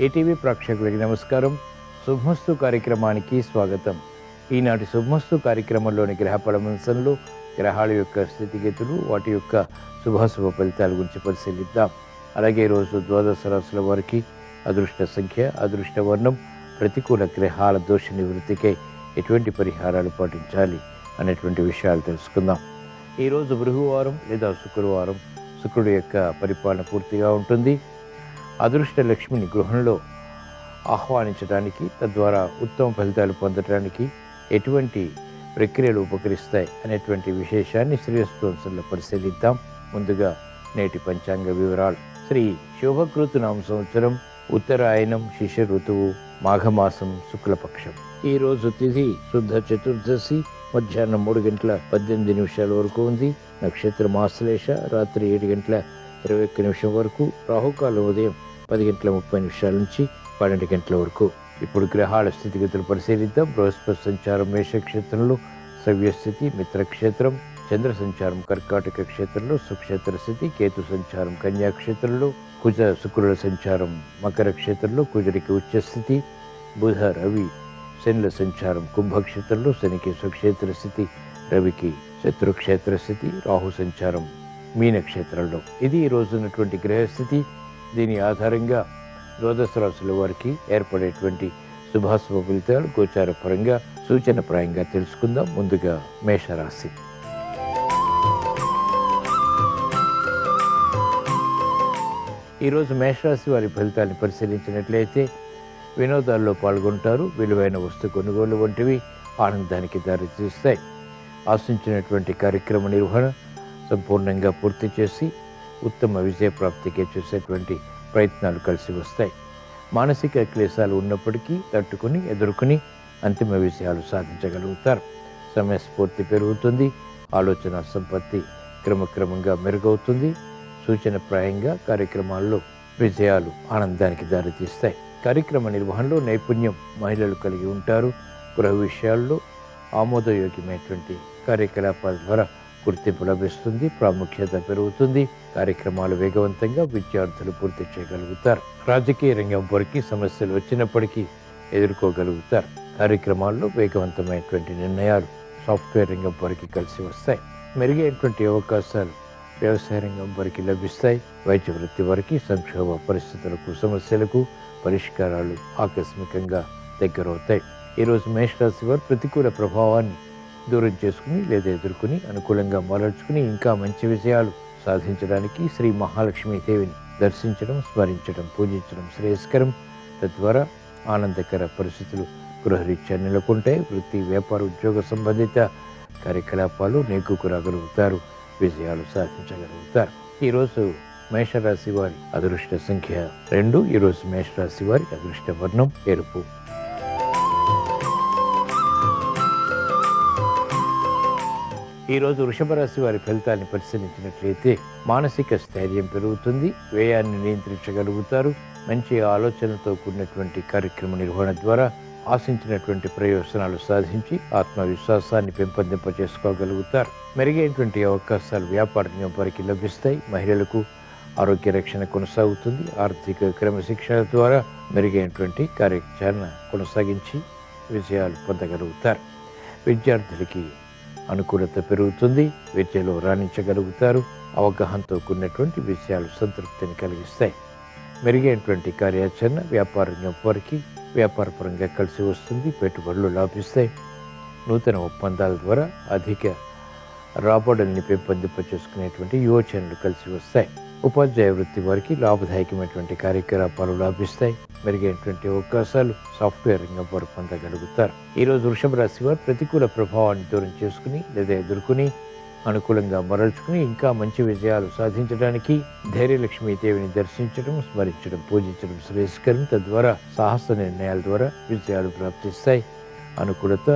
ATV ప్రేక్షకులకి నమస్కారం. శుభమస్తు కార్యక్రమానికి స్వాగతం. ఈనాటి శుభమస్తు కార్యక్రమంలోని గ్రహ పరామర్శంలో గ్రహాల యొక్క స్థితిగతులు, వాటి యొక్క శుభాశుభ ఫలితాల గురించి పరిశీలిద్దాం. అలాగే ఈరోజు ద్వాదశ రాశుల వారికి అదృష్ట సంఖ్య, అదృష్ట వర్ణం, ప్రతికూల గ్రహాల దోష నివృత్తికై ఎటువంటి పరిహారాలు పాటించాలి అనేటువంటి విషయాలు తెలుసుకుందాం. ఈరోజు బృహవారం లేదా శుక్రవారం. శుక్రుడి యొక్క పరిపాలన పూర్తిగా ఉంటుంది. అదృష్ట లక్ష్మిని గృహంలో ఆహ్వానించడానికి, తద్వారా ఉత్తమ ఫలితాలు పొందడానికి ఎటువంటి ప్రక్రియలు ఉపకరిస్తాయి అనేటువంటి విశేషాన్ని శ్రీరస్తు పరిశీలిద్దాం. ముందుగా నేటి పంచాంగ వివరాలు. శ్రీ శోభకృతు నామ సంవత్సరం, ఉత్తరాయణం, శిశిర ఋతువు, మాఘమాసం, శుక్లపక్షం. ఈరోజు తిథి శుద్ధ చతుర్దశి, మధ్యాహ్నం 3:18 వరకు ఉంది. నక్షత్రం ఆశ్లేష, రాత్రి 7:21 వరకు. రాహుకాలం ఉదయం 10:30 నుంచి 12 వరకు. ఇప్పుడు గ్రహాల స్థితిగతులు పరిశీలిద్దాం. బృహస్పతి సంచారం మేషక్షేత్రంలో, సవ్యస్థితి మిత్రక్షేత్రం. చంద్ర సంచారం కర్కాటక క్షేత్రంలో, సుక్షేత్ర స్థితి. కేతు సంచారం కన్యాక్షేత్రంలో. కుజ శుక్రుల సంచారం మకర క్షేత్రంలో, కుజుడికి ఉచ్చస్థితి. బుధ రవి శనుల సంచారం కుంభక్షేత్రంలో, శనికి స్వక్షేత్ర స్థితి, రవికి శత్రుక్షేత్ర స్థితి. రాహు సంచారం మీనక్షేత్రంలో. ఇది ఈ రోజున్నటువంటి గ్రహస్థితి. దీని ఆధారంగా ద్వాదశ రాశుల వారికి ఏర్పడేటువంటి శుభాశుభ ఫలితాలు గోచార పరంగా సూచనప్రాయంగా తెలుసుకుందాం. ముందుగా మేషరాశి. ఈరోజు మేషరాశి వారి ఫలితాన్ని పరిశీలించినట్లయితే వినోదాల్లో పాల్గొంటారు. విలువైన వస్తు కొనుగోలు వంటివి ఆనందానికి దారితీస్తాయి. ఆశించినటువంటి కార్యక్రమ నిర్వహణ సంపూర్ణంగా పూర్తి చేసి ఉత్తమ విజయప్రాప్తికి చేసేటువంటి ప్రయత్నాలు కలిసి వస్తాయి. మానసిక క్లేశాలు ఉన్నప్పటికీ తట్టుకుని ఎదుర్కొని అంతిమ విజయాలు సాధించగలుగుతారు. సమయస్ఫూర్తి పెరుగుతుంది. ఆలోచన సంపత్తి క్రమక్రమంగా మెరుగవుతుంది. సూచనప్రాయంగా కార్యక్రమాల్లో విజయాలు ఆనందానికి దారితీస్తాయి. కార్యక్రమ నిర్వహణలో నైపుణ్యం మహిళలు కలిగి ఉంటారు. గృహ విషయాల్లో ఆమోదయోగ్యమైనటువంటి కార్యకలాపాల ద్వారా గుర్తింపు లభిస్తుంది. ప్రాముఖ్యత పెరుగుతుంది. కార్యక్రమాలు వేగవంతంగా విద్యార్థులు పూర్తి చేయగలుగుతారు. రాజకీయ రంగం వారికి సమస్యలు వచ్చినప్పటికీ ఎదుర్కోగలుగుతారు. కార్యక్రమాల్లో వేగవంతమైనటువంటి నిర్ణయాలు సాఫ్ట్వేర్ రంగం వారికి కలిసి వస్తాయి. మెరుగైనటువంటి అవకాశాలు వ్యవసాయ రంగం వారికి లభిస్తాయి. వైద్య వృత్తి వారికి సంక్షోభ పరిస్థితులకు, సమస్యలకు పరిష్కారాలు ఆకస్మికంగా దగ్గరవుతాయి. ఈరోజు మేషరాశి వారు ప్రతికూల ప్రభావాన్ని దూరం చేసుకుని లేదా ఎదుర్కొని అనుకూలంగా మరల్చుకుని ఇంకా మంచి విజయాలు సాధించడానికి శ్రీ మహాలక్ష్మీదేవిని దర్శించడం, స్మరించడం, పూజించడం శ్రేయస్కరం. తద్వారా ఆనందకర పరిస్థితులు గృహరీత్యా నెలకొంటాయి. వృత్తి, వ్యాపార, ఉద్యోగ సంబంధిత కార్యకలాపాలు నెగ్గుకు రాగలుగుతారు. విజయాలు సాధించగలుగుతారు. ఈరోజు మేషరాశి వారి అదృష్ట సంఖ్య 2. ఈరోజు మేషరాశి వారి అదృష్ట వర్ణం ఎరుపు. ఈరోజు వృషభ రాశి వారి ఫలితాన్ని పరిశీలించినట్లయితే మానసిక స్థైర్యం పెరుగుతుంది. వ్యయాన్ని నియంత్రించగలుగుతారు. మంచి ఆలోచనలతో కూడినటువంటి కార్యక్రమ నిర్వహణ ద్వారా ఆశించినటువంటి ప్రయోజనాలు సాధించి ఆత్మవిశ్వాసాన్ని పెంపొందింపచేసుకోగలుగుతారు. మెరుగైనటువంటి అవకాశాలు వ్యాపార రంగం వారికి లభిస్తాయి. మహిళలకు ఆరోగ్య రక్షణ కొనసాగుతుంది. ఆర్థిక క్రమశిక్షణ ద్వారా మెరుగైనటువంటి కార్యాచరణ కొనసాగించి విజయాలు పొందగలుగుతారు. విద్యార్థులకి అనుకూలత పెరుగుతుంది. విద్యలో రాణించగలుగుతారు. అవగాహనతో కూడినటువంటి విషయాలు సంతృప్తిని కలిగిస్తాయి. మెరుగైనటువంటి కార్యాచరణ వ్యాపార రంగం వారికి వ్యాపారపరంగా కలిసి వస్తుంది. పెట్టుబడులు లాభిస్తాయి. నూతన ఒప్పందాల ద్వారా అధిక రాబడుల్ని పెంపొందింపచేసుకునేటువంటి యోచనలు కలిసి వస్తాయి. ఉపాధ్యాయ వృత్తి వారికి లాభదాయకమైనటువంటి కార్యకలాపాలు లాభిస్తాయి. మెరుగైనటువంటి అవకాశాలు సాఫ్ట్వేర్ రంగం వారు పొందగలుగుతారు. ఈరోజు వృషభ రాశి వారు ప్రతికూల ప్రభావాన్ని దూరం చేసుకుని లేదా ఎదుర్కొని అనుకూలంగా మరల్చుకుని ఇంకా మంచి విజయాలు సాధించడానికి ధైర్యలక్ష్మీదేవిని దర్శించడం, స్మరించడం, పూజించడం శ్రేయస్కరం. తద్వారా సాహస నిర్ణయాల ద్వారా విజయాలు ప్రాప్తిస్తాయి. అనుకూలత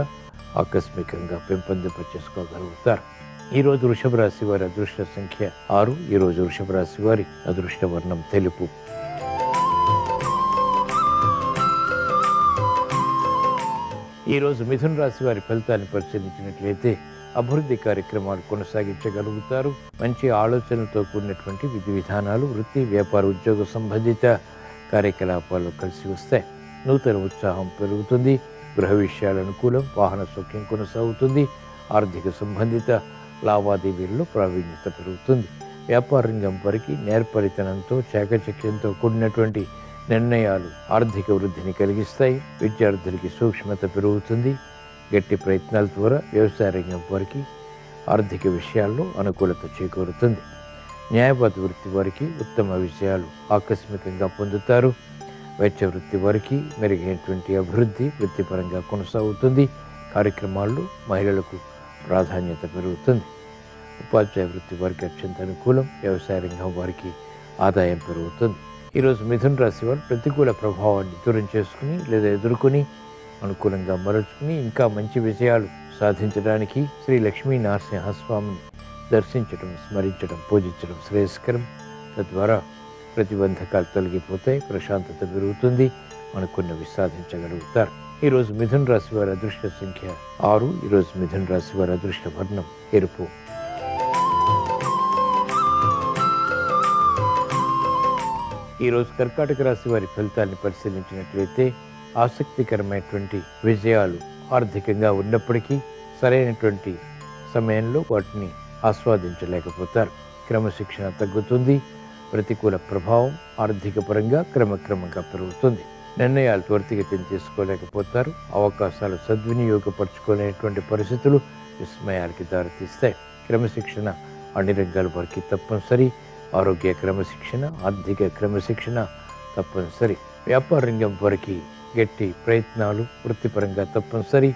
ఆకస్మికంగా పెంపొందింపచేసుకోగలుగుతారు. ఈరోజు వృషభ రాశి వారి అదృష్ట సంఖ్య 6. ఈరోజు వృషభ రాశి వారి అదృష్ట వర్ణం తెలుపు. ఈరోజు మిథున రాశి వారి ఫలితాన్ని పరిశీలించినట్లయితే అభివృద్ధి కార్యక్రమాలు కొనసాగించగలుగుతారు. మంచి ఆలోచనలతో కూడినటువంటి విధి విధానాలు, వృత్తి, వ్యాపార, ఉద్యోగ సంబంధిత కార్యకలాపాలు కలిసి వస్తాయి. నూతన ఉత్సాహం పెరుగుతుంది. గృహ విషయాల అనుకూలం. వాహన సౌఖ్యం కొనసాగుతుంది. ఆర్థిక సంబంధిత లావాదేవీల్లో ప్రావీణ్యత పెరుగుతుంది. వ్యాపార రంగం వారికి నేర్పరితనంతో చాకచక్యంతో కూడినటువంటి నిర్ణయాలు ఆర్థిక వృద్ధిని కలిగిస్తాయి. విద్యార్థులకి సూక్ష్మత పెరుగుతుంది. గట్టి ప్రయత్నాల ద్వారా వ్యవసాయ రంగం వారికి ఆర్థిక విషయాల్లో అనుకూలత చేకూరుతుంది. న్యాయవాద వృత్తి వారికి ఉత్తమ విజయాలు ఆకస్మికంగా పొందుతారు. వైద్య వృత్తి వారికి మెరుగైనటువంటి అభివృద్ధి వృత్తిపరంగా కొనసాగుతుంది. కార్యక్రమాల్లో మహిళలకు ప్రాధాన్యత పెరుగుతుంది. ఉపాధ్యాయ వృత్తి వారికి అత్యంత అనుకూలం. వ్యవసాయ రంగం వారికి ఆదాయం పెరుగుతుంది. ఈరోజు మిథున రాశి వారు ప్రతికూల ప్రభావాన్ని దూరం చేసుకుని లేదా ఎదుర్కొని అనుకూలంగా మరల్చుకుని ఇంకా మంచి విజయాలు సాధించడానికి శ్రీ లక్ష్మీ నరసింహస్వామిని దర్శించడం, స్మరించడం, పూజించడం శ్రేయస్కరం. తద్వారా ప్రతిబంధకాలు తొలగిపోతాయి. ప్రశాంతత పెరుగుతుంది. అనుకున్నవి సాధించగలుగుతారు. ఈరోజు మిథున రాశి వారి అదృష్ట సంఖ్య 6. ఈరోజు మిథున రాశి వారి అదృష్ట వర్ణం ఎరుపు. ఈరోజు కర్కాటక రాశి వారి ఫలితాన్ని పరిశీలించినట్లయితే ఆసక్తికరమైనటువంటి విజయాలు ఆర్థికంగా ఉన్నప్పటికీ సరైనటువంటి సమయంలో వాటిని ఆస్వాదించలేకపోతారు. క్రమశిక్షణ తగ్గుతుంది. ప్రతికూల ప్రభావం ఆర్థిక పరంగా క్రమక్రమంగా పెరుగుతుంది. నిర్ణయాలు త్వరితగతిని తీసుకోలేకపోతారు. అవకాశాలు సద్వినియోగపరచుకోలేనటువంటి పరిస్థితులు విస్మయాలకి దారితీస్తాయి. క్రమశిక్షణ అన్ని రంగాల వారికి తప్పనిసరి. ఆరోగ్య క్రమశిక్షణ, ఆర్థిక క్రమశిక్షణ తప్పనిసరి. వ్యాపార రంగం వారికి గట్టి ప్రయత్నాలు వృత్తిపరంగా తప్పనిసరి.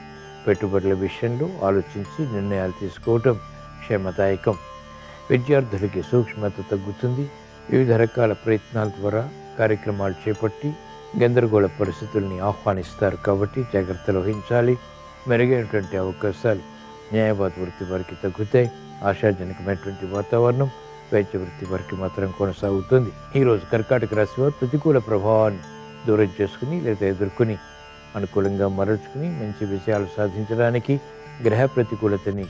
పెట్టుబడుల విషయంలో ఆలోచించి నిర్ణయాలు తీసుకోవటం క్షేమదాయకం. విద్యార్థులకి సూక్ష్మత తగ్గుతుంది. వివిధ రకాల ప్రయత్నాల ద్వారా కార్యక్రమాలు చేపట్టి గందరగోళ పరిస్థితుల్ని ఆహ్వానిస్తారు కాబట్టి జాగ్రత్తలు వహించాలి. మెరుగైనటువంటి అవకాశాలు న్యాయవాద వృత్తి వారికి తగ్గుతాయి. ఆశాజనకమైనటువంటి వాతావరణం వైద్య వృత్తి వారికి మాత్రం కొనసాగుతుంది. ఈరోజు కర్కాటక రాశి వారు ప్రతికూల ప్రభావాన్ని దూరం చేసుకుని లేదా ఎదుర్కొని అనుకూలంగా మరల్చుకుని మంచి విజయాలు సాధించడానికి, గ్రహ ప్రతికూలతని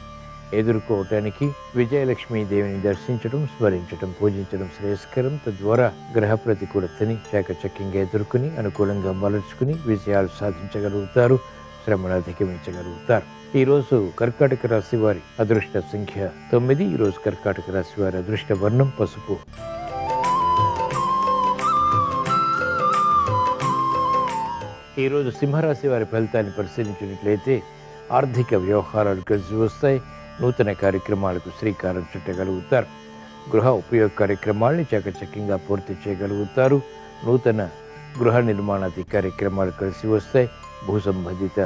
ఎదుర్కోవటానికి విజయలక్ష్మీ దేవిని దర్శించడం, స్మరించడం, పూజించడం శ్రేయస్కరం. తద్వారా గ్రహ ప్రతికూలతని చాకచక్యంగా ఎదుర్కొని అనుకూలంగా మలర్చుకుని విజయాలు సాధించగలుగుతారు. శ్రమను అధిగమించగలుగుతారు. ఈరోజు కర్కాటక రాశి వారి అదృష్ట సంఖ్య 9. ఈరోజు కర్కాటక రాశి వారి అదృష్ట వర్ణం పసుపు. ఈరోజు సింహరాశి వారి ఫలితాన్ని పరిశీలించినట్లయితే ఆర్థిక వ్యవహారాలు కలిసి వస్తాయి. నూతన కార్యక్రమాలకు శ్రీకారం చుట్టగలుగుతారు. గృహ ఉపయోగ కార్యక్రమాల్ని చాకచక్యంగా పూర్తి చేయగలుగుతారు. నూతన గృహ నిర్మాణాది కార్యక్రమాలు కలిసి వస్తాయి. భూ సంబంధిత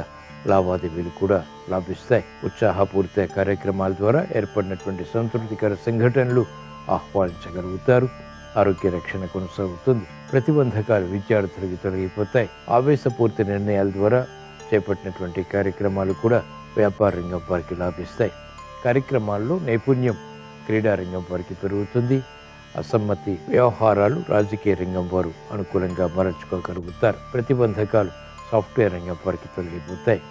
లావాదేవీలు కూడా లాభిస్తాయి. ఉత్సాహపూరిత కార్యక్రమాల ద్వారా ఏర్పడినటువంటి సంతృప్తికర సంఘటనలు ఆహ్వానించగలుగుతారు. ఆరోగ్య రక్షణ కొనసాగుతుంది. ప్రతిబంధకాలు విద్యార్థులకి తొలగిపోతాయి. ఆవేశపూరిత నిర్ణయాల ద్వారా చేపట్టినటువంటి కార్యక్రమాలు కూడా వ్యాపార రంగం వారికి లాభిస్తాయి. కార్యక్రమాల్లో నైపుణ్యం క్రీడారంగం వారికి పెరుగుతుంది. అసమ్మతి వ్యవహారాలు రాజకీయ రంగం వారు అనుకూలంగా మరల్చుకోగలుగుతారు. ప్రతిబంధకాలు సాఫ్ట్వేర్ రంగం వారికి తొలగిపోతాయి.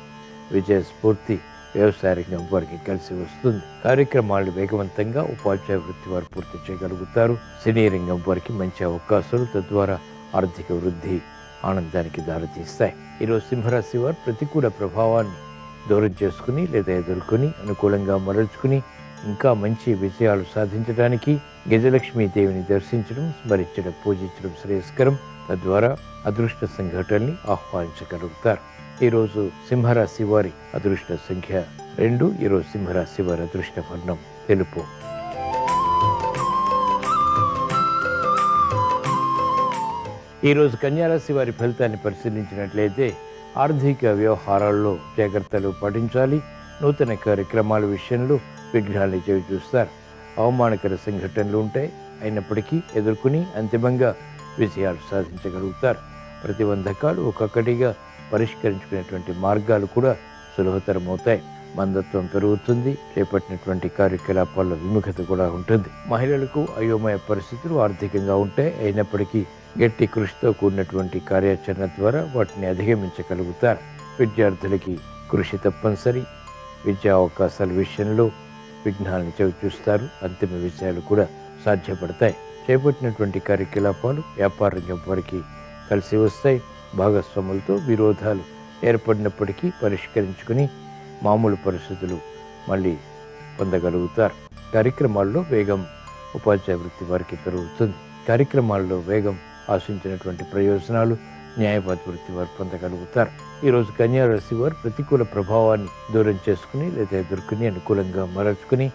విజయ స్ఫూర్తి వ్యవసాయ రంగం వారికి కలిసి వస్తుంది. కార్యక్రమాలు వేగవంతంగా ఉపాధ్యాయ వృత్తి వారు పూర్తి చేయగలుగుతారు. సినీ రంగం వారికి మంచి అవకాశాలు, తద్వారా ఆర్థిక వృద్ధి ఆనందానికి దారితీస్తాయి. ఈరోజు సింహరాశి వారు ప్రతికూల ప్రభావాన్ని దూరం చేసుకుని లేదా ఎదుర్కొని అనుకూలంగా మరల్చుకుని ఇంకా మంచి విజయాలు సాధించడానికి గజలక్ష్మీ దేవిని దర్శించడం, స్మరించడం, పూజించడం శ్రేయస్కరం. తద్వారా అదృష్ట సంఘటనల్ని ఆహ్వానించగలుగుతారు. ఈరోజు సింహరాశి వారి అదృష్ట సంఖ్య 2. ఈరోజు సింహరాశి వారి అదృష్ట వర్ణం తెలుపు. ఈరోజు కన్యారాశి వారి ఫలితాన్ని పరిశీలించినట్లయితే ఆర్థిక వ్యవహారాల్లో జాగ్రత్తలు పాటించాలి. నూతన కార్యక్రమాల విషయంలో విఘ్నాన్ని చవి చూస్తారు. అవమానకర సంఘటనలు ఉంటాయి. అయినప్పటికీ ఎదుర్కొని అంతిమంగా విజయాలు సాధించగలుగుతారు. ప్రతిబంధకాలు ఒక్కొక్కటిగా పరిష్కరించుకునేటువంటి మార్గాలు కూడా సులభతరమవుతాయి. మందత్వం పెరుగుతుంది. చేపట్టినటువంటి కార్యకలాపాల్లో విముఖత కూడా ఉంటుంది. మహిళలకు అయోమయ పరిస్థితులు ఆర్థికంగా ఉంటాయి. అయినప్పటికీ గట్టి కృషితో కూడినటువంటి కార్యాచరణ ద్వారా వాటిని అధిగమించగలుగుతారు. విద్యార్థులకి కృషి తప్పనిసరి. విద్యా అవకాశాల విషయంలో విఘ్నాలను చవిచూస్తారు. అంతిమ విజయాలు కూడా సాధ్యపడతాయి. చేపట్టినటువంటి కార్యకలాపాలు వ్యాపార రంగం వారికి కలిసి వస్తాయి. భాగస్వాములతో విరోధాలు ఏర్పడినప్పటికీ పరిష్కరించుకుని మామూలు పరిస్థితులు మళ్ళీ పొందగలుగుతారు. కార్యక్రమాల్లో వేగం ఉపాధ్యాయ వృత్తి వారికి పెరుగుతుంది. కార్యక్రమాల్లో వేగం ఆశించినటువంటి ప్రయోజనాలు న్యాయవాద వృత్తి వారు పొందగలుగుతారు. ఈరోజు కన్యా రాశి వారు ప్రతికూల ప్రభావాన్ని దూరం చేసుకుని లేదా ఎదుర్కొని అనుకూలంగా మరల్చుకుని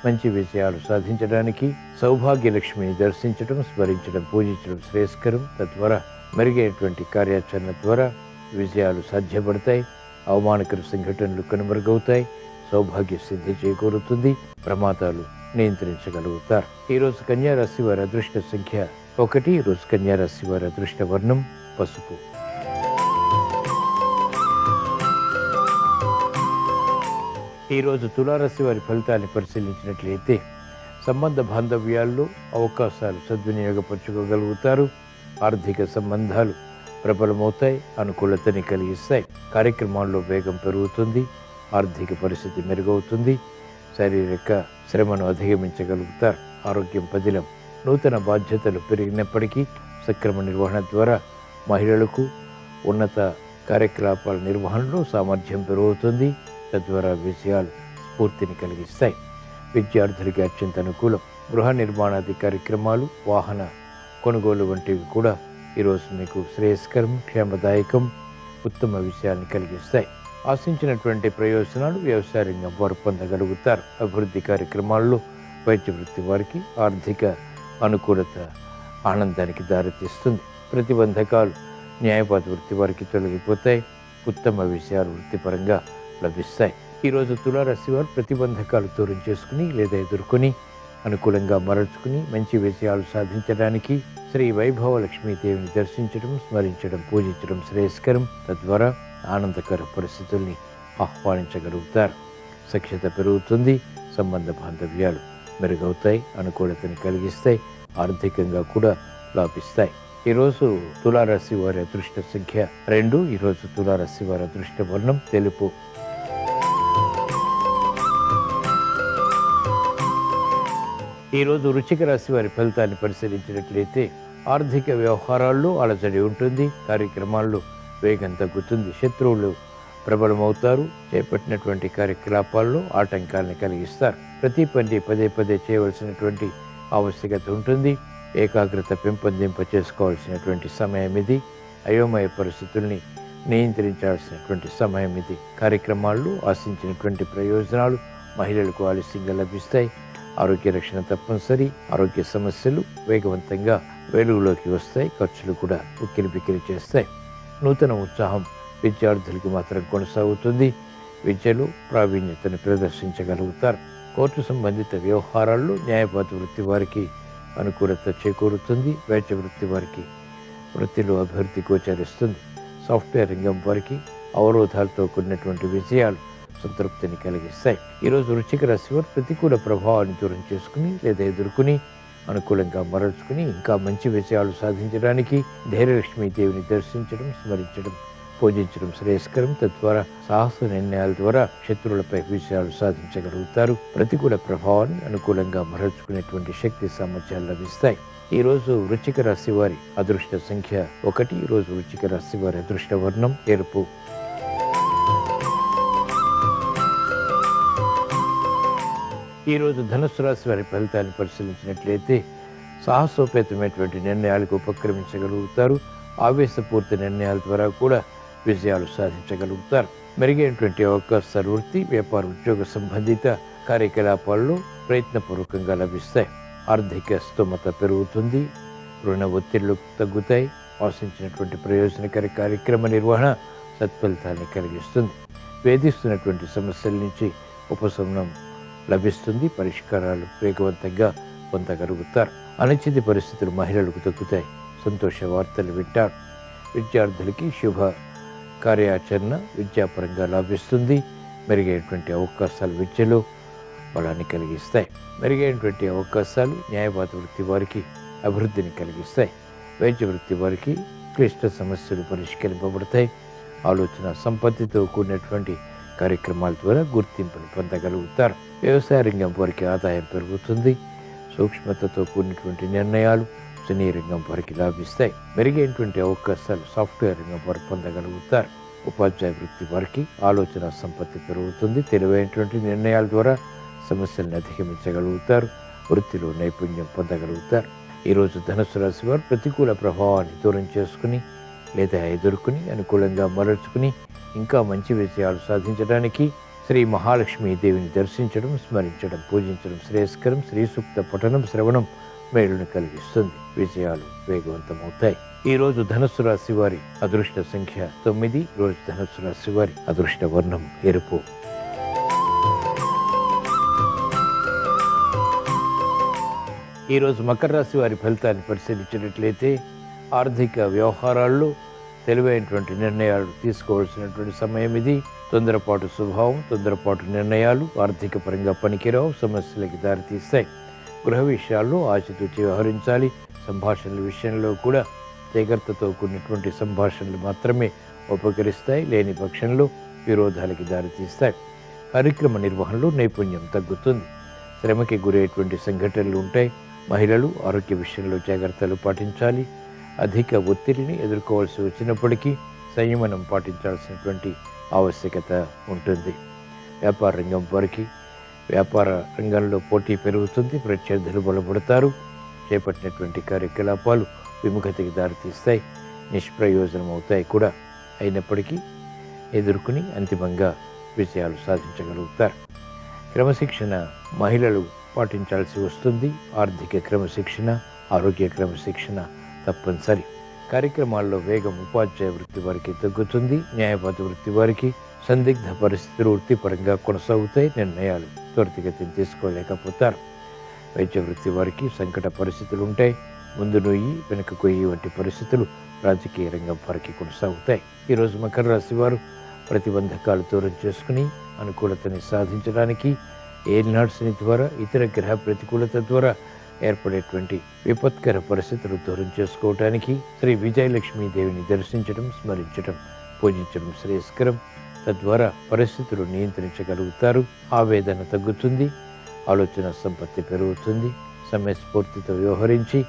మంచి విజయాలు సాధించడానికి సౌభాగ్య లక్ష్మిని దర్శించడం, స్మరించడం, పూజించడం శ్రేయస్కరం. తద్వారా మెరుగైనటువంటి కార్యాచరణ ద్వారా విజయాలు సాధ్యపడతాయి. అవమానకర సంఘటనలు కనుమరుగవుతాయి. సౌభాగ్య సిద్ధి చేకూరుతుంది. ప్రమాదాలు నియంత్రించగలుగుతారు. ఈరోజు కన్యా రాశి వారి అదృష్ట సంఖ్య 1. ఈరోజు కన్యా రాశి వారి అదృష్ట వర్ణం పసుపు. ఈరోజు తులారాశి వారి ఫలితాన్ని పరిశీలించినట్లయితే సంబంధ బాంధవ్యాల్లో అవకాశాలు సద్వినియోగపరచుకోగలుగుతారు. ఆర్థిక సంబంధాలు ప్రబలమవుతాయి, అనుకూలతని కలిగిస్తాయి. కార్యక్రమాల్లో వేగం పెరుగుతుంది. ఆర్థిక పరిస్థితి మెరుగవుతుంది. శారీరక శ్రమను అధిగమించగలుగుతారు. ఆరోగ్యం పదిలం. నూతన బాధ్యతలు పెరిగినప్పటికీ సక్రమ నిర్వహణ ద్వారా మహిళలకు ఉన్నత కార్యకలాపాల నిర్వహణలో సామర్థ్యం పెరుగుతుంది. తద్వారా విజయాలు స్ఫూర్తిని కలిగిస్తాయి. విద్యార్థులకి అత్యంత అనుకూలం. గృహ నిర్మాణాది కార్యక్రమాలు, వాహన కొనుగోలు వంటివి కూడా ఈరోజు మీకు శ్రేయస్కరం, క్షేమదాయకం, ఉత్తమ విషయాన్ని కలిగిస్తాయి. ఆశించినటువంటి ప్రయోజనాలు వ్యవసాయ రంగం వారు పొందగలుగుతారు. అభివృద్ధి కార్యక్రమాల్లో వైద్య వృత్తి వారికి ఆర్థిక అనుకూలత ఆనందానికి దారితీస్తుంది. ప్రతిబంధకాలు న్యాయవాద వృత్తి వారికి తొలగిపోతాయి. ఉత్తమ విషయాలు వృత్తిపరంగా లభిస్తాయి. ఈరోజు తులారాశి వారు ప్రతిబంధకాలు దూరం చేసుకుని లేదా ఎదుర్కొని అనుకూలంగా మరల్చుకుని మంచి విజయాలు సాధించడానికి శ్రీ వైభవ లక్ష్మీదేవిని దర్శించడం, స్మరించడం, పూజించడం శ్రేయస్కరం. తద్వారా ఆనందకర పరిస్థితుల్ని ఆహ్వానించగలుగుతారు. సఖ్యత పెరుగుతుంది. సంబంధ బాంధవ్యాలు మెరుగవుతాయి, అనుకూలతని కలిగిస్తాయి, ఆర్థికంగా కూడా లాభిస్తాయి. ఈరోజు తులారాశి వారి అదృష్ట సంఖ్య 2. ఈరోజు తులారాశి వారి అదృష్ట వర్ణం తెలుపు. ఈరోజు వృశ్చిక రాశి వారి ఫలితాన్ని పరిశీలించినట్లయితే ఆర్థిక వ్యవహారాల్లో అలజడి ఉంటుంది. కార్యక్రమాల్లో వేగం తగ్గుతుంది. శత్రువులు ప్రబలమవుతారు. చేపట్టినటువంటి కార్యకలాపాల్లో ఆటంకాలను కలిగిస్తారు. ప్రతి పని పదే పదే చేయవలసినటువంటి ఆవశ్యకత ఉంటుంది. ఏకాగ్రత పెంపొందింప చేసుకోవాల్సినటువంటి సమయం ఇది. అయోమయ పరిస్థితుల్ని నియంత్రించాల్సినటువంటి సమయం ఇది. కార్యక్రమాల్లో ఆశించినటువంటి ప్రయోజనాలు మహిళలకు ఆలస్యంగా లభిస్తాయి. ఆరోగ్య రక్షణ తప్పనిసరి. ఆరోగ్య సమస్యలు వేగవంతంగా వెలుగులోకి వస్తాయి. ఖర్చులు కూడా ఉక్కిరిబిక్కిరి చేస్తాయి. నూతన ఉత్సాహం విద్యార్థులకు మాత్రం కొనసాగుతుంది. విద్యలో ప్రావీణ్యతను ప్రదర్శించగలుగుతారు. కోర్టు సంబంధిత వ్యవహారాల్లో న్యాయవాద వృత్తి వారికి అనుకూలత చేకూరుతుంది. వైద్య వృత్తి వారికి వృత్తిలో అభివృద్ధి గోచరిస్తుంది. సాఫ్ట్వేర్ రంగం వారికి అవరోధాలతో కూడినటువంటి విజయాలు సంతృప్తిని కలిగిస్తాయి. ఈరోజు వృశ్చిక రాశి వారు ప్రతికూల ప్రభావాన్ని దూరం చేసుకుని లేదా ఎదుర్కొని అనుకూలంగా మరల్చుకుని ఇంకా మంచి విజయాలు సాధించడానికి ధైర్యలక్ష్మీదేవిని దర్శించడం, స్మరించడం, పూజించడం శ్రేయస్కరం. తద్వారా సాహస నిర్ణయాల ద్వారా శత్రువులపై విజయాలు సాధించగలుగుతారు. ప్రతికూల ప్రభావాన్ని అనుకూలంగా మరల్చుకునేటువంటి శక్తి సామర్థ్యాలు లభిస్తాయి. ఈరోజు వృశ్చిక రాశి వారి అదృష్ట సంఖ్య 1. ఈరోజు వృశ్చిక రాశి వారి అదృష్ట వర్ణం ఎరుపు. ఈరోజు ధనుస్సు రాశి వారి ఫలితాన్ని పరిశీలించినట్లయితే సాహసోపేతమైనటువంటి నిర్ణయాలకు ఉపక్రమించగలుగుతారు. ఆవేశపూర్తి నిర్ణయాల ద్వారా కూడా విజయాలు సాధించగలుగుతారు. మెరుగైనటువంటి అవకాశాలు వృత్తి, వ్యాపార, ఉద్యోగ సంబంధిత కార్యకలాపాల్లో ప్రయత్నపూర్వకంగా లభిస్తాయి. ఆర్థిక స్తోమత పెరుగుతుంది. రుణ ఒత్తిళ్లు తగ్గుతాయి. ఆశించినటువంటి ప్రయోజనకర కార్యక్రమ నిర్వహణ సత్ఫలితాన్ని కలిగిస్తుంది. వేధిస్తున్నటువంటి సమస్యల నుంచి ఉపశమనం లభిస్తుంది. పరిష్కారాలు వేగవంతంగా పొందగలుగుతారు. అనిశ్చిత పరిస్థితులు మహిళలకు తగ్గుతాయి. సంతోష వార్తలు వింటారు. విద్యార్థులకి శుభ కార్యాచరణ విద్యాపరంగా లాభిస్తుంది. మెరుగైనటువంటి అవకాశాలు విద్యలో బలాన్ని కలిగిస్తాయి. మెరుగైనటువంటి అవకాశాలు న్యాయవాద వృత్తి వారికి అభివృద్ధిని కలిగిస్తాయి. వైద్య వృత్తి వారికి క్లిష్ట సమస్యలు పరిష్కరింపబడతాయి. ఆలోచన సంపత్తితో కూడినటువంటి కార్యక్రమాల ద్వారా గుర్తింపును పొందగలుగుతారు. వ్యవసాయ రంగం వారికి ఆదాయం పెరుగుతుంది. సూక్ష్మతతో కూడినటువంటి నిర్ణయాలు, సినీ రంగం వారికి లాభిస్తాయి. మెరుగైనటువంటి అవకాశాలు సాఫ్ట్వేర్ రంగం వారు పొందగలుగుతారు. ఉపాధ్యాయ వృత్తి వారికి ఆలోచన సంపత్తి పెరుగుతుంది. తెలివైనటువంటి నిర్ణయాల ద్వారా సమస్యలను అధిగమించగలుగుతారు. వృత్తిలో నైపుణ్యం పొందగలుగుతారు. ఈరోజు ధనుసు రాశి వారు ప్రతికూల ప్రభావాన్ని దూరం చేసుకుని లేదా ఎదుర్కొని అనుకూలంగా మరల్చుకుని ఇంకా మంచి విజయాలు సాధించడానికి శ్రీ మహాలక్ష్మీ దేవిని దర్శించడం, స్మరించడం, పూజించడం శ్రేయస్కరం. శ్రీ సూక్త పఠనం, శ్రవణం మేలును కలిగిస్తుంది. విజయాలు వేగవంతమవుతాయి. ఈ రోజు ధనుస్సు రాశి వారి అదృష్ట సంఖ్య 9. రోజు ధనుస్సు రాశి వారి అదృష్ట వర్ణం ఎరుపు. ఈరోజు మకర రాశి వారి ఫలితాన్ని పరిశీలించినట్లయితే ఆర్థిక వ్యవహారాల్లో తెలివైనటువంటి నిర్ణయాలు తీసుకోవాల్సినటువంటి సమయం ఇది. తొందరపాటు స్వభావం, తొందరపాటు నిర్ణయాలు ఆర్థిక పరంగా పనికిరావు, సమస్యలకి దారితీస్తాయి. గృహ విషయాల్లో ఆచితూచి వ్యవహరించాలి. సంభాషణల విషయంలో కూడా జాగ్రత్తతో కూడినటువంటి సంభాషణలు మాత్రమే ఉపకరిస్తాయి. లేని పక్షంలో విరోధాలకి దారితీస్తాయి. కార్యక్రమ నిర్వహణలో నైపుణ్యం తగ్గుతుంది. శ్రమకి గురయ్యేటువంటి సంఘటనలు ఉంటాయి. మహిళలు ఆరోగ్య విషయంలో జాగ్రత్తలు పాటించాలి. అధిక ఒత్తిడిని ఎదుర్కోవాల్సి వచ్చినప్పటికీ సంయమనం పాటించాల్సినటువంటి ఆవశ్యకత ఉంటుంది. వ్యాపార రంగం వారికి వ్యాపార రంగంలో పోటీ పెరుగుతుంది. ప్రత్యర్థులు బలపడతారు. చేపట్టినటువంటి కార్యకలాపాలు విముఖతకి దారితీస్తాయి, నిష్ప్రయోజనం అవుతాయి కూడా. అయినప్పటికీ ఎదుర్కొని అంతిమంగా విజయాలు సాధించగలుగుతారు. క్రమశిక్షణ మహిళలు పాటించాల్సి వస్తుంది. ఆర్థిక క్రమశిక్షణ, ఆరోగ్య క్రమశిక్షణ తప్పనిసరి. కార్యక్రమాల్లో వేగం ఉపాధ్యాయ వృత్తి వారికి తగ్గుతుంది. న్యాయవాద వృత్తి వారికి సందిగ్ధ పరిస్థితులు వృత్తిపరంగా కొనసాగుతాయి. నిర్ణయాలు త్వరితగతిని తీసుకోలేకపోతారు. వైద్య వృత్తి వారికి సంకట పరిస్థితులు ఉంటాయి. ముందు నొయ్యి వెనుక కొయ్యి వంటి పరిస్థితులు రాజకీయ రంగం వారికి కొనసాగుతాయి. ఈరోజు మకర రాశి వారు ప్రతిబంధకాలు దూరం చేసుకుని అనుకూలతని సాధించడానికి ఏలినాడు శని ద్వారా, ఇతర గ్రహ ప్రతికూలత ద్వారా ఏర్పడేటువంటి విపత్కర పరిస్థితులు దూరం చేసుకోవటానికి శ్రీ విజయలక్ష్మీ దేవిని దర్శించడం, స్మరించడం, పూజించడం శ్రేయస్కరం. తద్వారా పరిస్థితులు నియంత్రించగలుగుతారు. ఆవేదన తగ్గుతుంది. ఆలోచన సంపత్తి పెరుగుతుంది. సమయస్ఫూర్తితో వ్యవహరించి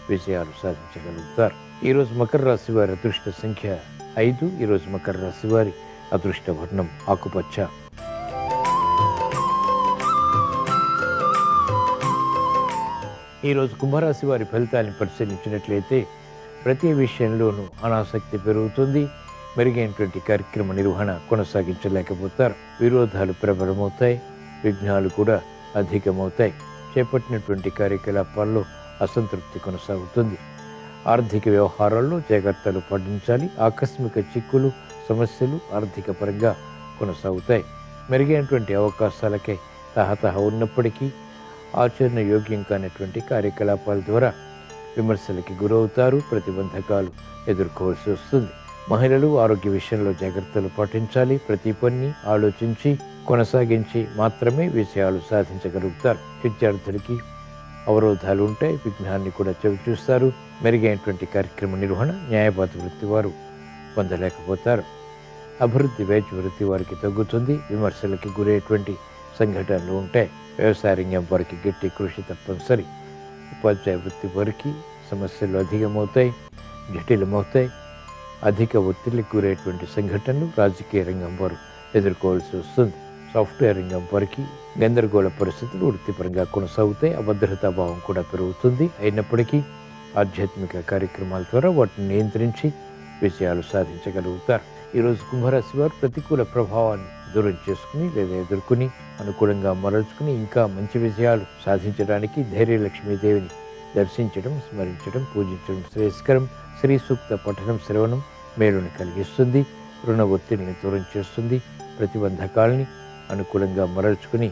విజయాలు సాధించగలుగుతారు. ఈరోజు మకర రాశి వారి అదృష్ట సంఖ్య 5. ఈరోజు మకర రాశి వారి అదృష్ట వర్ణం ఆకుపచ్చ. ఈరోజు కుంభరాశి వారి ఫలితాన్ని పరిశీలించినట్లయితే ప్రతి విషయంలోనూ అనాసక్తి పెరుగుతుంది. మెరుగైనటువంటి కార్యక్రమ నిర్వహణ కొనసాగించలేకపోతారు. విరోధాలు ప్రబలమవుతాయి. విఘ్నాలు కూడా అధికమవుతాయి. చేపట్టినటువంటి కార్యకలాపాల్లో అసంతృప్తి కొనసాగుతుంది. ఆర్థిక వ్యవహారాల్లో జాగ్రత్తలు పాటించాలి. ఆకస్మిక చిక్కులు, సమస్యలు ఆర్థిక పరంగా కొనసాగుతాయి. మెరుగైనటువంటి అవకాశాలకై తహతహ ఉన్నప్పటికీ ఆచరణ యోగ్యం కానటువంటి కార్యకలాపాల ద్వారా విమర్శలకి గురవుతారు. ప్రతిబంధకాలు ఎదుర్కోవాల్సి వస్తుంది. మహిళలు ఆరోగ్య విషయంలో జాగ్రత్తలు పాటించాలి. ప్రతి పని ఆలోచించి కొనసాగించి మాత్రమే విజయాలు సాధించగలుగుతారు. విద్యార్థులకి అవరోధాలు ఉంటాయి. విఘ్నాన్ని కూడా చవిచూస్తారు. మెరుగైనటువంటి కార్యక్రమ నిర్వహణ న్యాయవాద వృత్తి వారు పొందలేకపోతారు. అభివృద్ధి వైద్య వృత్తి వారికి తగ్గుతుంది. విమర్శలకి గురయ్యేటువంటి సంఘటనలు ఉంటాయి. వ్యవసాయ రంగం వారికి గట్టి కృషి తప్పనిసరి. ఉపాధ్యాయ వృత్తి వారికి సమస్యలు అధికమవుతాయి, జటిలమవుతాయి. అధిక ఒత్తిడికి గురయ్యేటువంటి సంఘటనలు రాజకీయ రంగం వారు ఎదుర్కోవాల్సి వస్తుంది. సాఫ్ట్వేర్ రంగం వారికి గందరగోళ పరిస్థితులు వృత్తిపరంగా కొనసాగుతాయి. అభద్రతా భావం కూడా పెరుగుతుంది. అయినప్పటికీ ఆధ్యాత్మిక కార్యక్రమాల ద్వారా వాటిని నియంత్రించి విజయాలు సాధించగలుగుతారు. ఈరోజు కుంభరాశి వారు ప్రతికూల ప్రభావాన్ని దూరం చేసుకుని లేదా ఎదుర్కొని అనుకూలంగా మరల్చుకుని ఇంకా మంచి విజయాలు సాధించడానికి ధైర్యలక్ష్మీదేవిని దర్శించడం, స్మరించడం, పూజించడం శ్రేయస్కరం. శ్రీ సూక్త పఠనం, శ్రవణం మేలుని కలిగిస్తుంది. రుణ ఒత్తిడిని దూరం చేస్తుంది. ప్రతిబంధకాలని అనుకూలంగా మరల్చుకుని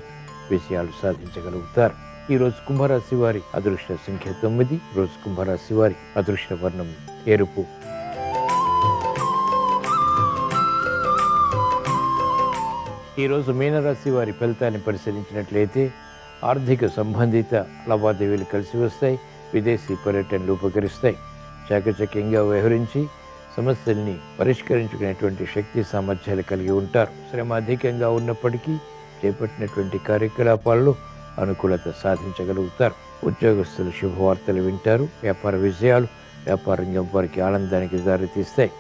విజయాలు సాధించగలుగుతారు. ఈరోజు కుంభరాశి వారి అదృష్ట సంఖ్య 9. రోజు కుంభరాశి వారి అదృష్ట వర్ణం ఎరుపు. ఈరోజు మీనరాశి వారి ఫలితాన్ని పరిశీలించినట్లయితే ఆర్థిక సంబంధిత లావాదేవీలు కలిసి వస్తాయి. విదేశీ పర్యటనలు ఉపకరిస్తాయి. చాకచక్యంగా వ్యవహరించి సమస్యల్ని పరిష్కరించుకునేటువంటి శక్తి సామర్థ్యాలు కలిగి ఉంటారు. శ్రమ అధికంగా ఉన్నప్పటికీ చేపట్టినటువంటి కార్యకలాపాల్లో అనుకూలత సాధించగలుగుతారు. ఉద్యోగస్తులు శుభవార్తలు వింటారు. వ్యాపార విజయాలు వ్యాపార రంగం వారికి ఆనందానికి దారితీస్తాయి.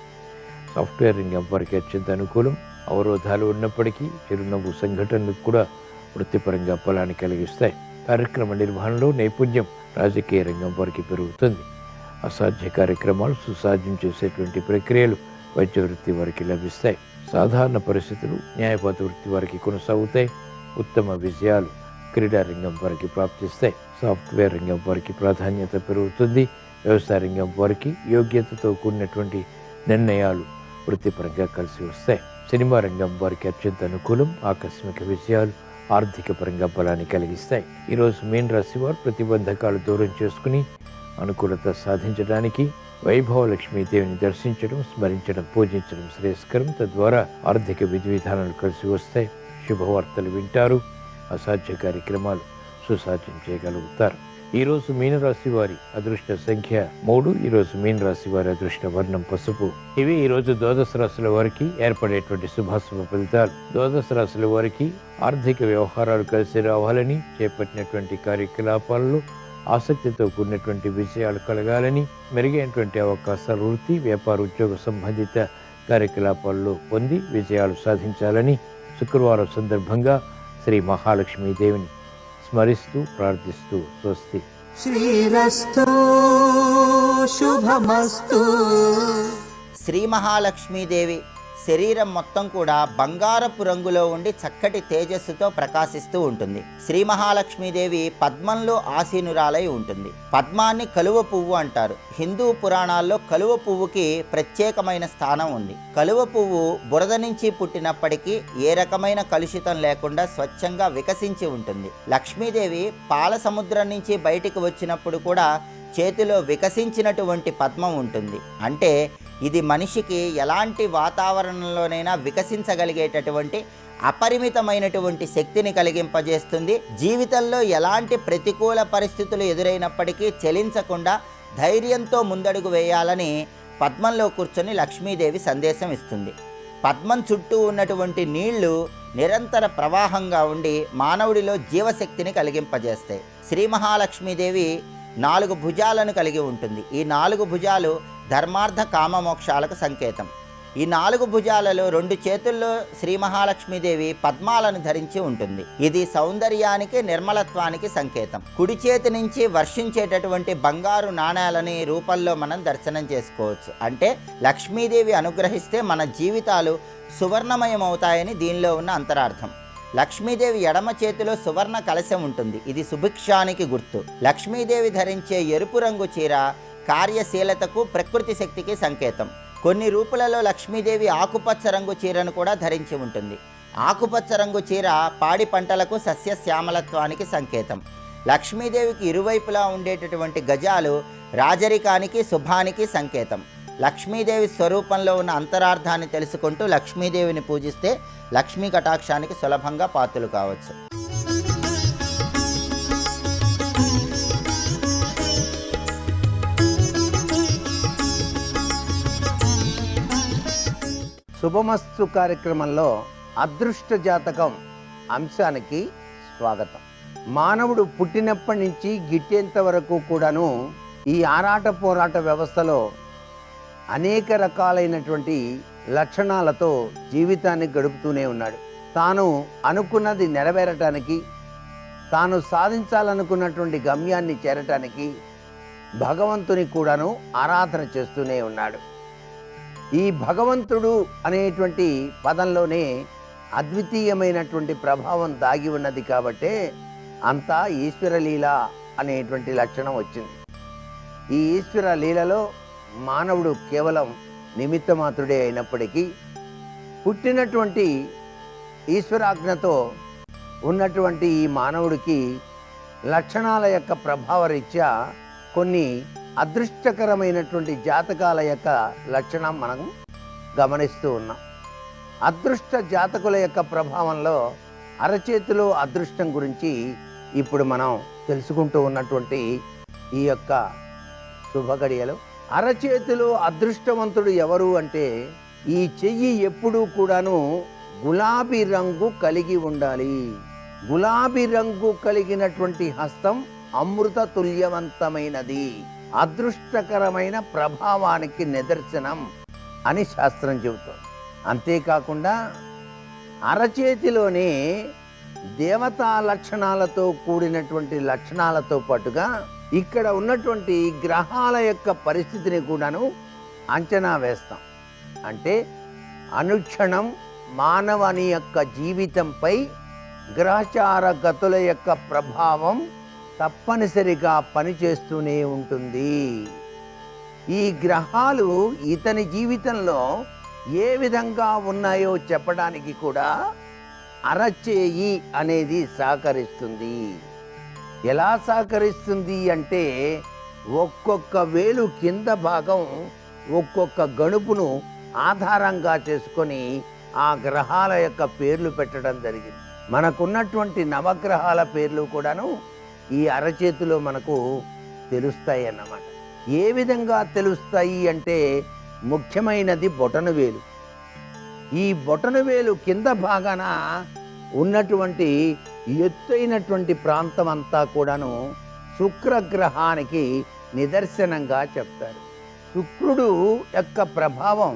సాఫ్ట్వేర్ రంగం వారికి అత్యంత అనుకూలం. అవరోధాలు ఉన్నప్పటికీ చిరునవ్వు సంఘటనలకు కూడా వృత్తిపరంగా ఫలాన్ని కలిగిస్తాయి. కార్యక్రమ నిర్వహణలో నైపుణ్యం రాజకీయ రంగం వారికి పెరుగుతుంది. అసాధ్య కార్యక్రమాలు సుసాధ్యం చేసేటువంటి ప్రక్రియలు వైద్య వృత్తి వారికి లభిస్తాయి. సాధారణ పరిస్థితులు న్యాయపాత వృత్తి వారికి కొనసాగుతాయి. ఉత్తమ విజయాలు క్రీడా రంగం వారికి ప్రాప్తిస్తాయి. సాఫ్ట్వేర్ రంగం వారికి ప్రాధాన్యత పెరుగుతుంది. వ్యవసాయ రంగం వారికి యోగ్యతతో కూడినటువంటి నిర్ణయాలు వృత్తిపరంగా కలిసి వస్తాయి. సినిమా రంగం వారికి అత్యంత అనుకూలం. ఆకస్మిక విజయాలు ఆర్థిక పరంగా బలాన్ని కలిగిస్తాయి. ఈరోజు మీన రాశి వారు ప్రతిబంధకాలు దూరం చేసుకుని అనుకూలత సాధించడానికి వైభవ లక్ష్మీదేవిని దర్శించడం, స్మరించడం, పూజించడం శ్రేయస్కరం. తద్వారా ఆర్థిక విధి విధానాలు కలిసి వస్తాయి. శుభవార్తలు వింటారు. అసాధ్య కార్యక్రమాలు సుసాధ్యం చేయగలుగుతారు. ఈరోజు మీనరాశి వారి అదృష్ట సంఖ్య 3. ఈరోజు మీనరాశి వారి అదృష్ట వర్ణం పసుపు. ఇవి ఈరోజు ద్వాదశ రాశుల వారికి ఏర్పడేటువంటి శుభాశుభ ఫలితాలు. ద్వాదశ రాశుల వారికి ఆర్థిక వ్యవహారాలు కలిసి రావాలని, చేపట్టినటువంటి కార్యకలాపాలలో ఆసక్తితో కూడినటువంటి విజయాలు కలగాలని, మెరుగైనటువంటి అవకాశాలు వృత్తి, వ్యాపార, ఉద్యోగ సంబంధిత కార్యకలాపాల్లో పొంది విజయాలు సాధించాలని శుక్రవారం సందర్భంగా శ్రీ మహాలక్ష్మీదేవిని స్మరిస్తూ ప్రార్థిస్తూ స్వస్తి. శ్రీరస్తు శుభమస్తు. శ్రీ మహాలక్ష్మీదేవి శరీరం మొత్తం కూడా బంగారపు రంగులో ఉండి చక్కటి తేజస్సుతో ప్రకాశిస్తూ ఉంటుంది. శ్రీ మహాలక్ష్మీదేవి పద్మంలో ఆసీనురాలై ఉంటుంది. పద్మాన్ని కలువ పువ్వు అంటారు. హిందూ పురాణాల్లో కలువ పువ్వుకి ప్రత్యేకమైన స్థానం ఉంది. కలువ పువ్వు బురద నుంచి పుట్టినప్పటికీ ఏ రకమైన కలుషితం లేకుండా స్వచ్ఛంగా వికసించి ఉంటుంది. లక్ష్మీదేవి పాల సముద్రం నుంచి బయటికి వచ్చినప్పుడు కూడా చేతిలో వికసించినటువంటి పద్మం ఉంటుంది. అంటే ఇది మనిషికి ఎలాంటి వాతావరణంలోనైనా వికసించగలిగేటటువంటి అపరిమితమైనటువంటి శక్తిని కలిగింపజేస్తుంది. జీవితంలో ఎలాంటి ప్రతికూల పరిస్థితులు ఎదురైనప్పటికీ చలించకుండా ధైర్యంతో ముందడుగు వేయాలని పద్మంలో కూర్చొని లక్ష్మీదేవి సందేశం ఇస్తుంది. పద్మం చుట్టూ ఉన్నటువంటి నీళ్లు నిరంతర ప్రవాహంగా ఉండి మానవుడిలో జీవశక్తిని కలిగింపజేస్తాయి. శ్రీ మహాలక్ష్మీదేవి 4 భుజాలను కలిగి ఉంటుంది. ఈ 4 భుజాలు ధర్మార్థ కామ మోక్షాలకు సంకేతం. ఈ 4 భుజాలలో 2 చేతుల్లో శ్రీ మహాలక్ష్మీదేవి పద్మాలను ధరించి ఉంటుంది. ఇది సౌందర్యానికి, నిర్మలత్వానికి సంకేతం. కుడి చేతి నుంచి వర్షించేటటువంటి బంగారు నాణేలని రూపంలో మనం దర్శనం చేసుకోవచ్చు. అంటే లక్ష్మీదేవి అనుగ్రహిస్తే మన జీవితాలు సువర్ణమయం అవుతాయని దీనిలో ఉన్న అంతరార్థం. లక్ష్మీదేవి ఎడమ చేతిలో సువర్ణ కలశం ఉంటుంది. ఇది సుభిక్షానికి గుర్తు. లక్ష్మీదేవి ధరించే ఎరుపు రంగు చీర కార్యశీలతకు, ప్రకృతి శక్తికి సంకేతం. కొన్ని రూపులలో లక్ష్మీదేవి ఆకుపచ్చ రంగు చీరను కూడా ధరించి ఉంటుంది. ఆకుపచ్చ రంగు చీర పాడి పంటలకు, సస్యశ్యామలత్వానికి సంకేతం. లక్ష్మీదేవికి ఇరువైపులా ఉండేటటువంటి గజాలు రాజరికానికి, శుభానికి సంకేతం. లక్ష్మీదేవి స్వరూపంలో ఉన్న అంతరార్థాన్ని తెలుసుకుంటూ లక్ష్మీదేవిని పూజిస్తే లక్ష్మీ కటాక్షానికి సులభంగా పాత్రలు కావచ్చు. శుభమస్తు కార్యక్రమంలో అదృష్ట జాతకం అంశానికి స్వాగతం. మానవుడు పుట్టినప్పటి నుంచి గిట్టేంత వరకు కూడాను ఈ ఆరాట పోరాట వ్యవస్థలో అనేక రకాలైనటువంటి లక్షణాలతో జీవితాన్ని గడుపుతూనే ఉన్నాడు. తాను అనుకున్నది నెరవేరటానికి, తాను సాధించాలనుకున్నటువంటి గమ్యాన్ని చేరటానికి భగవంతుని కూడాను ఆరాధన చేస్తూనే ఉన్నాడు. ఈ భగవంతుడు అనేటువంటి పదంలోనే అద్వితీయమైనటువంటి ప్రభావం దాగి ఉన్నది కాబట్టే అంతా ఈశ్వరలీల అనేటువంటి లక్షణం వచ్చింది. ఈ ఈశ్వర లీలలో మానవుడు కేవలం నిమిత్త మాత్రుడే అయినప్పటికీ పుట్టినటువంటి ఈశ్వరాజ్ఞతో ఉన్నటువంటి ఈ మానవుడికి లక్షణాల యొక్క ప్రభావ రీత్యా కొన్ని అదృష్టకరమైనటువంటి జాతకాల యొక్క లక్షణం మనం గమనిస్తూ ఉన్నాం. అదృష్ట జాతకుల యొక్క ప్రభావంలో అరచేతిలో అదృష్టం గురించి ఇప్పుడు మనం తెలుసుకుంటూ ఉన్నటువంటి ఈ యొక్క శుభగడియలో అరచేతిలో అదృష్టవంతుడు ఎవరు అంటే ఈ చెయ్యి ఎప్పుడూ కూడాను గులాబీ రంగు కలిగి ఉండాలి. గులాబీ రంగు కలిగినటువంటి హస్తం అమృత తుల్యవంతమైనది, అదృష్టకరమైన ప్రభావానికి నిదర్శనం అని శాస్త్రం చెబుతోంది. అంతేకాకుండా అరచేతిలోనే దేవతా లక్షణాలతో కూడినటువంటి లక్షణాలతో పాటుగా ఇక్కడ ఉన్నటువంటి గ్రహాల యొక్క పరిస్థితిని కూడాను అంచనా వేస్తాం. అంటే అనుక్షణం మానవుని యొక్క జీవితంపై గ్రహచార గతుల యొక్క ప్రభావం తప్పనిసరిగా పనిచేస్తూనే ఉంటుంది. ఈ గ్రహాలు ఇతని జీవితంలో ఏ విధంగా ఉన్నాయో చెప్పడానికి కూడా అరచేయి అనేది సహకరిస్తుంది. ఎలా సహకరిస్తుంది అంటే ఒక్కొక్క వేలు కింద భాగం ఒక్కొక్క గణుపును ఆధారంగా చేసుకొని ఆ గ్రహాల యొక్క పేర్లు పెట్టడం జరిగింది. మనకున్నటువంటి నవగ్రహాల పేర్లు కూడాను ఈ అరచేతిలో మనకు తెలుస్తాయి అన్నమాట. ఏ విధంగా తెలుస్తాయి అంటే ముఖ్యమైనది బొటనవేలు. ఈ బొటనవేలు కింద భాగాన ఉన్నటువంటి ఎత్తైనటువంటి ప్రాంతం అంతా కూడాను శుక్రగ్రహానికి నిదర్శనంగా చెప్తారు. శుక్రుడు యొక్క ప్రభావం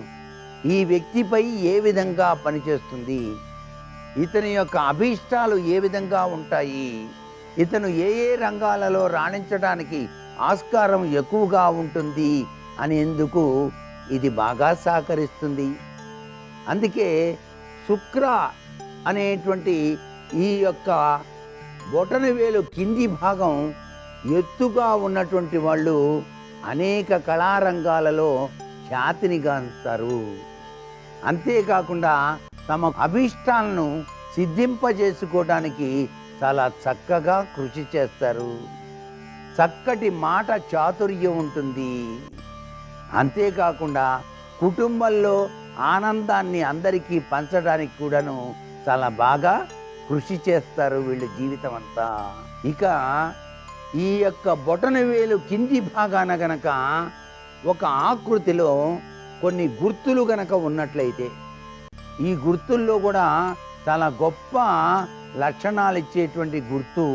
ఈ వ్యక్తిపై ఏ విధంగా పనిచేస్తుంది, ఇతని యొక్క అభీష్టాలు ఏ విధంగా ఉంటాయి, ఇతను ఏ ఏ రంగాలలో రాణించడానికి ఆస్కారం ఎక్కువగా ఉంటుంది అనేందుకు ఇది బాగా సహకరిస్తుంది. అందుకే శుక్ర అనేటువంటి ఈ యొక్క బొటనవేలు కింది భాగం ఎత్తుగా ఉన్నటువంటి వాళ్ళు అనేక కళారంగాలలో ఖ్యాతిని గాంచుతారు. అంతేకాకుండా తమ అభీష్టాలను సిద్ధింపజేసుకోవడానికి చాలా చక్కగా కృషి చేస్తారు. చక్కటి మాట చాతుర్యం ఉంటుంది. అంతేకాకుండా కుటుంబంలో ఆనందాన్ని అందరికీ పంచడానికి కూడాను చాలా బాగా కృషి చేస్తారు వీళ్ళ జీవితం అంతా. ఇక ఈ యొక్క బొటనవేలు కింది భాగాన గనక ఒక ఆకృతిలో కొన్ని గుర్తులు గనక ఉన్నట్లయితే, ఈ గుర్తుల్లో కూడా చాలా గొప్ప లక్షణాలు ఇచ్చేటువంటి గుర్తు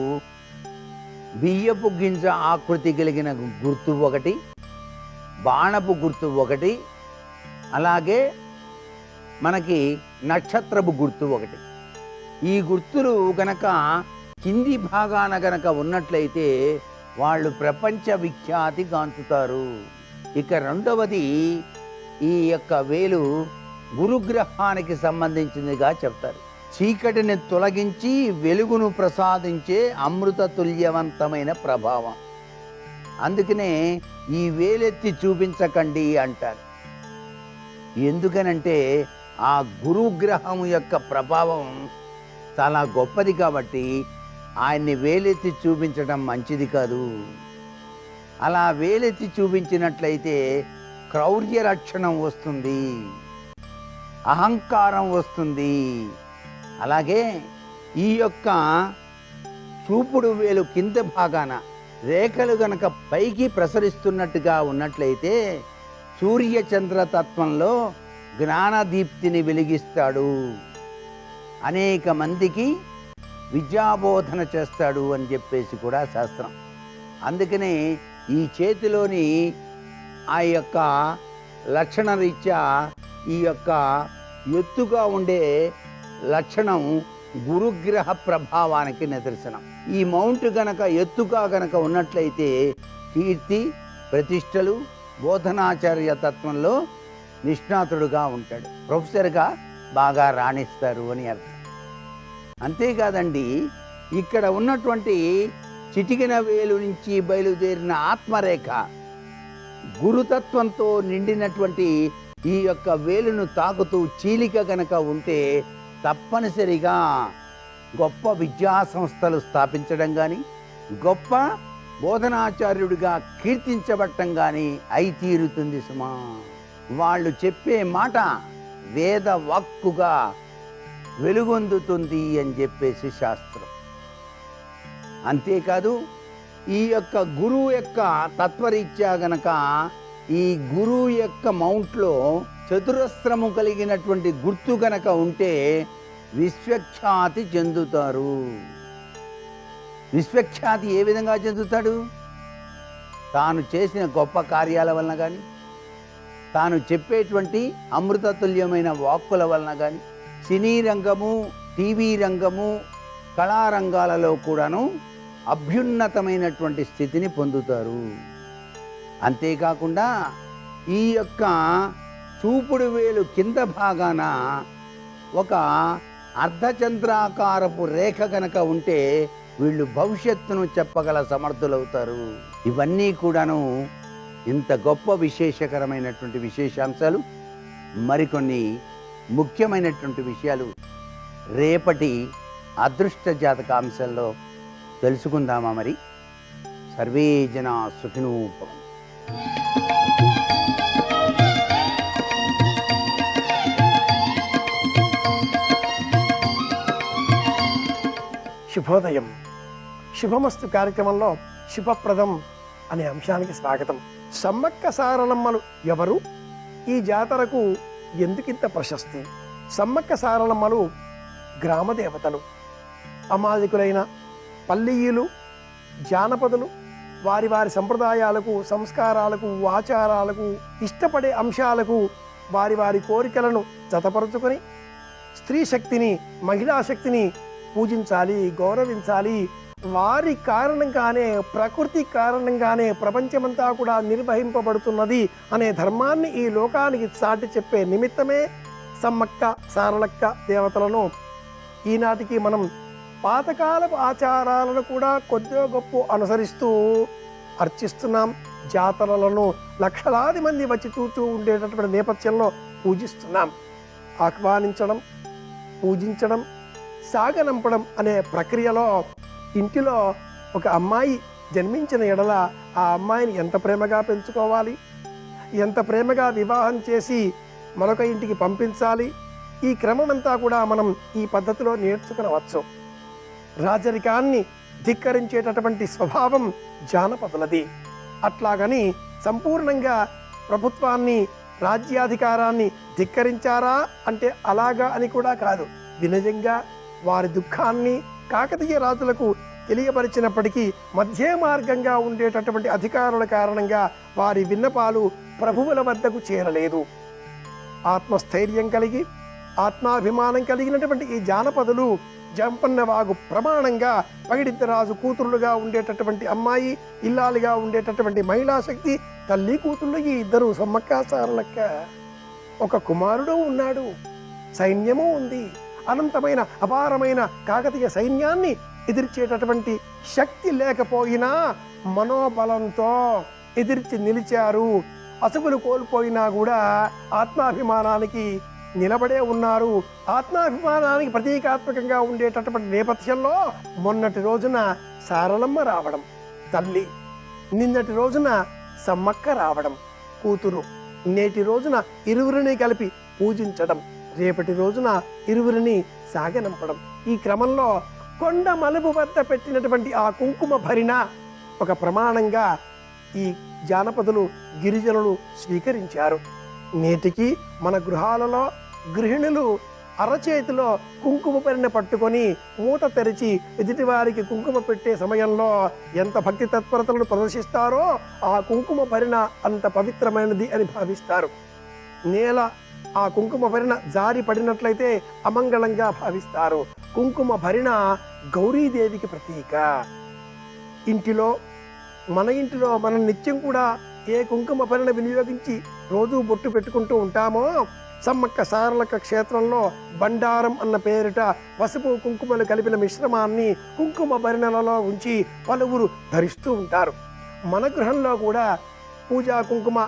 బియ్యపు గింజ ఆకృతి కలిగిన గుర్తు ఒకటి, బాణపు గుర్తు ఒకటి, అలాగే మనకి నక్షత్రపు గుర్తు ఒకటి. ఈ గుర్తులు గనక కింది భాగాన గనక ఉన్నట్లయితే వాళ్ళు ప్రపంచ విఖ్యాతి గాంచుతారు. ఇక రెండవది ఈ యొక్క వేలు గురుగ్రహానికి సంబంధించిందిగా చెప్తారు. చీకటిని తొలగించి వెలుగును ప్రసాదించే అమృత తుల్యవంతమైన ప్రభావం. అందుకనే ఈ వేలెత్తి చూపించకండి అంటారు. ఎందుకనంటే ఆ గురుగ్రహం యొక్క ప్రభావం చాలా గొప్పది కాబట్టి ఆయన్ని వేలెత్తి చూపించడం మంచిది కాదు. అలా వేలెత్తి చూపించినట్లయితే క్రౌర్య లక్షణం వస్తుంది, అహంకారం వస్తుంది. అలాగే ఈ యొక్క చూపుడు వేలు కింద భాగాన రేఖలు గనక పైకి ప్రసరిస్తున్నట్టుగా ఉన్నట్లయితే సూర్యచంద్ర తత్వంలో జ్ఞానదీప్తిని వెలిగిస్తాడు, అనేక మందికి విద్యాబోధన చేస్తాడు అని చెప్పేసి కూడా శాస్త్రం. అందుకనే ఈ చేతిలోని ఆ యొక్క లక్షణ రీత్యా ఈ యొక్క ఎత్తుగా ఉండే లక్షణం గురుగ్రహ ప్రభావానికి నిదర్శనం. ఈ మౌంట్ గనక ఎత్తుగా గనక ఉన్నట్లయితే కీర్తి ప్రతిష్టలు, బోధనాచార్య తత్వంలో నిష్ణాతుడుగా ఉంటాడు, ప్రొఫెసర్గా బాగా రాణిస్తారు అని అర్థం. అంతేకాదండి, ఇక్కడ ఉన్నటువంటి చిటికిన వేలు నుంచి బయలుదేరిన ఆత్మరేఖ గురుతత్వంతో నిండినటువంటి ఈ యొక్క వేలును తాకుతూ చీలిక గనక ఉంటే తప్పనిసరిగా గొప్ప విద్యా సంస్థలు స్థాపించడం కానీ, గొప్ప బోధనాచార్యుడిగా కీర్తించబట్టం కానీ అయి తీరుతుంది సుమా. వాళ్ళు చెప్పే మాట వేద వాక్కుగా వెలుగొందుతుంది అని చెప్పేసి శాస్త్రం. అంతేకాదు, ఈ యొక్క గురువు యొక్క తత్వరీత్యా గనక ఈ గురువు యొక్క మౌంట్లో చతురస్రము కలిగినటువంటి గుర్తు గనక ఉంటే విశ్వఖ్యాతి చెందుతారు. విశ్వఖ్యాతి ఏ విధంగా చెందుతాడు? తాను చేసిన గొప్ప కార్యాల వలన కానీ, తాను చెప్పేటువంటి అమృతతుల్యమైన వాక్కుల వలన కానీ, సినీ రంగము, టీవీ రంగము, కళారంగాలలో కూడాను అభ్యున్నతమైనటువంటి స్థితిని పొందుతారు. అంతేకాకుండా ఈ యొక్క చూపుడు వేలు కింద భాగాన ఒక అర్ధచంద్రాకారపు రేఖ కనుక ఉంటే వీళ్ళు భవిష్యత్తును చెప్పగల సమర్థులవుతారు. ఇవన్నీ కూడాను ఇంత గొప్ప విశేషకరమైనటువంటి విశేషాంశాలు. మరికొన్ని ముఖ్యమైనటువంటి విషయాలు రేపటి అదృష్ట జాతకాంశాల్లో తెలుసుకుందామా? మరి సర్వే జనా సుఖినో భవంతు. శుభోదయం. శుభమస్తు కార్యక్రమంలో శుభప్రదం అనే అంశానికి స్వాగతం. సమ్మక్క సారలమ్మలు ఎవరు? ఈ జాతరకు ఎందుకింత ప్రశస్తి? సమ్మక్క సారలమ్మలు గ్రామ దేవతలు. అమాయకులైన పల్లీయులు, జానపదులు వారి వారి సంప్రదాయాలకు, సంస్కారాలకు, ఆచారాలకు, ఇష్టపడే అంశాలకు వారి వారి కోరికలను జతపరుచుకొని స్త్రీ శక్తిని, మహిళా శక్తిని పూజించాలి, గౌరవించాలి. వారి కారణంగానే, ప్రకృతి కారణంగానే ప్రపంచమంతా కూడా నిర్వహింపబడుతున్నది అనే ధర్మాన్ని ఈ లోకానికి చాటి చెప్పే నిమిత్తమే సమ్మక్క సారలక్క దేవతలను ఈనాటికి మనం పాతకాలపు ఆచారాలను కూడా కొద్దిగా గొప్ప అనుసరిస్తూ అర్చిస్తున్నాం. జాతరలను లక్షలాది మంది వచ్చి చూస్తూ ఉండేటటువంటి నేపథ్యంలో పూజిస్తున్నాం. ఆహ్వానించడం, పూజించడం, సాగనంపడం అనే ప్రక్రియలో ఇంటిలో ఒక అమ్మాయి జన్మించిన ఎడల ఆ అమ్మాయిని ఎంత ప్రేమగా పెంచుకోవాలి, ఎంత ప్రేమగా వివాహం చేసి మరొక ఇంటికి పంపించాలి. ఈ క్రమమంతా కూడా మనం ఈ పద్ధతిలో నేర్చుకునవచ్చు. రాజరికాన్ని ధిక్కరించేటటువంటి స్వభావం జానపదులది. అట్లాగని సంపూర్ణంగా ప్రభుత్వాన్ని, రాజ్యాధికారాన్ని ధిక్కరించారా అంటే అలాగా అని కూడా కాదు. వినయంగా వారి దుఃఖాన్ని కాకతీయ రాజులకు తెలియపరిచినప్పటికీ మధ్య మార్గంగా ఉండేటటువంటి అధికారుల కారణంగా వారి విన్నపాలు ప్రభువుల వద్దకు చేరలేదు. ఆత్మస్థైర్యం కలిగి, ఆత్మాభిమానం కలిగినటువంటి ఈ జానపదులు జంపన్నవాగు ప్రమాణంగా పగిడిద్దరాజు కూతురులుగా ఉండేటటువంటి అమ్మాయి, ఇల్లాలుగా ఉండేటటువంటి మహిళా శక్తి, తల్లి కూతుళ్ళు ఈ ఇద్దరు సమ్మక్క సారలక్క. ఒక కుమారుడు ఉన్నాడు, సైన్యము ఉంది. అనంతమైన అపారమైన కాకతీయ సైన్యాన్ని ఎదిర్చేటటువంటి శక్తి లేకపోయినా మనోబలంతో ఎదిర్చి నిలిచారు. అసుగులు కోల్పోయినా కూడా ఆత్మాభిమానానికి నిలబడే ఉన్నారు. ఆత్మాభిమానానికి ప్రతీకాత్మకంగా ఉండేటటువంటి నేపథ్యంలో మొన్నటి రోజున సారలమ్మ రావడం తల్లి, నిన్నటి రోజున సమ్మక్క రావడం కూతురు, నేటి రోజున ఇరువురిని కలిపి పూజించడం, రేపటి రోజున ఇరువురిని సాగనంపడం. ఈ క్రమంలో కొండ మలుపు వద్ద పెట్టినటువంటి ఆ కుంకుమ భరిణ ఒక ప్రమాణంగా ఈ జానపదులు, గిరిజనులు స్వీకరించారు. నేటికి మన గృహాలలో గృహిణులు అరచేతిలో కుంకుమ భరిణ పట్టుకొని మూత తెరిచి ఎదుటివారికి కుంకుమ పెట్టే సమయంలో ఎంత భక్తి తత్పరతలను ప్రదర్శిస్తారో ఆ కుంకుమ భరిణ అంత పవిత్రమైనది అని భావిస్తారు. నేల ఆ కుంకుమ భరిణ జారి పడినట్లయితే అమంగళంగా భావిస్తారు. కుంకుమ భరిణ గౌరీదేవికి ప్రతీక. ఇంటిలో, మన ఇంటిలో మనం నిత్యం కూడా ఏ కుంకుమ భరిణ వినియోగించి రోజు బొట్టు పెట్టుకుంటూ ఉంటామో, సమ్మక్క సారలక్క క్షేత్రంలో బండారం అన్న పేరిట పసుపు కుంకుమలు కలిపిన మిశ్రమాన్ని కుంకుమ భరిణలలో ఉంచి పలువురు ధరిస్తూ ఉంటారు. మన గృహంలో కూడా పూజా కుంకుమ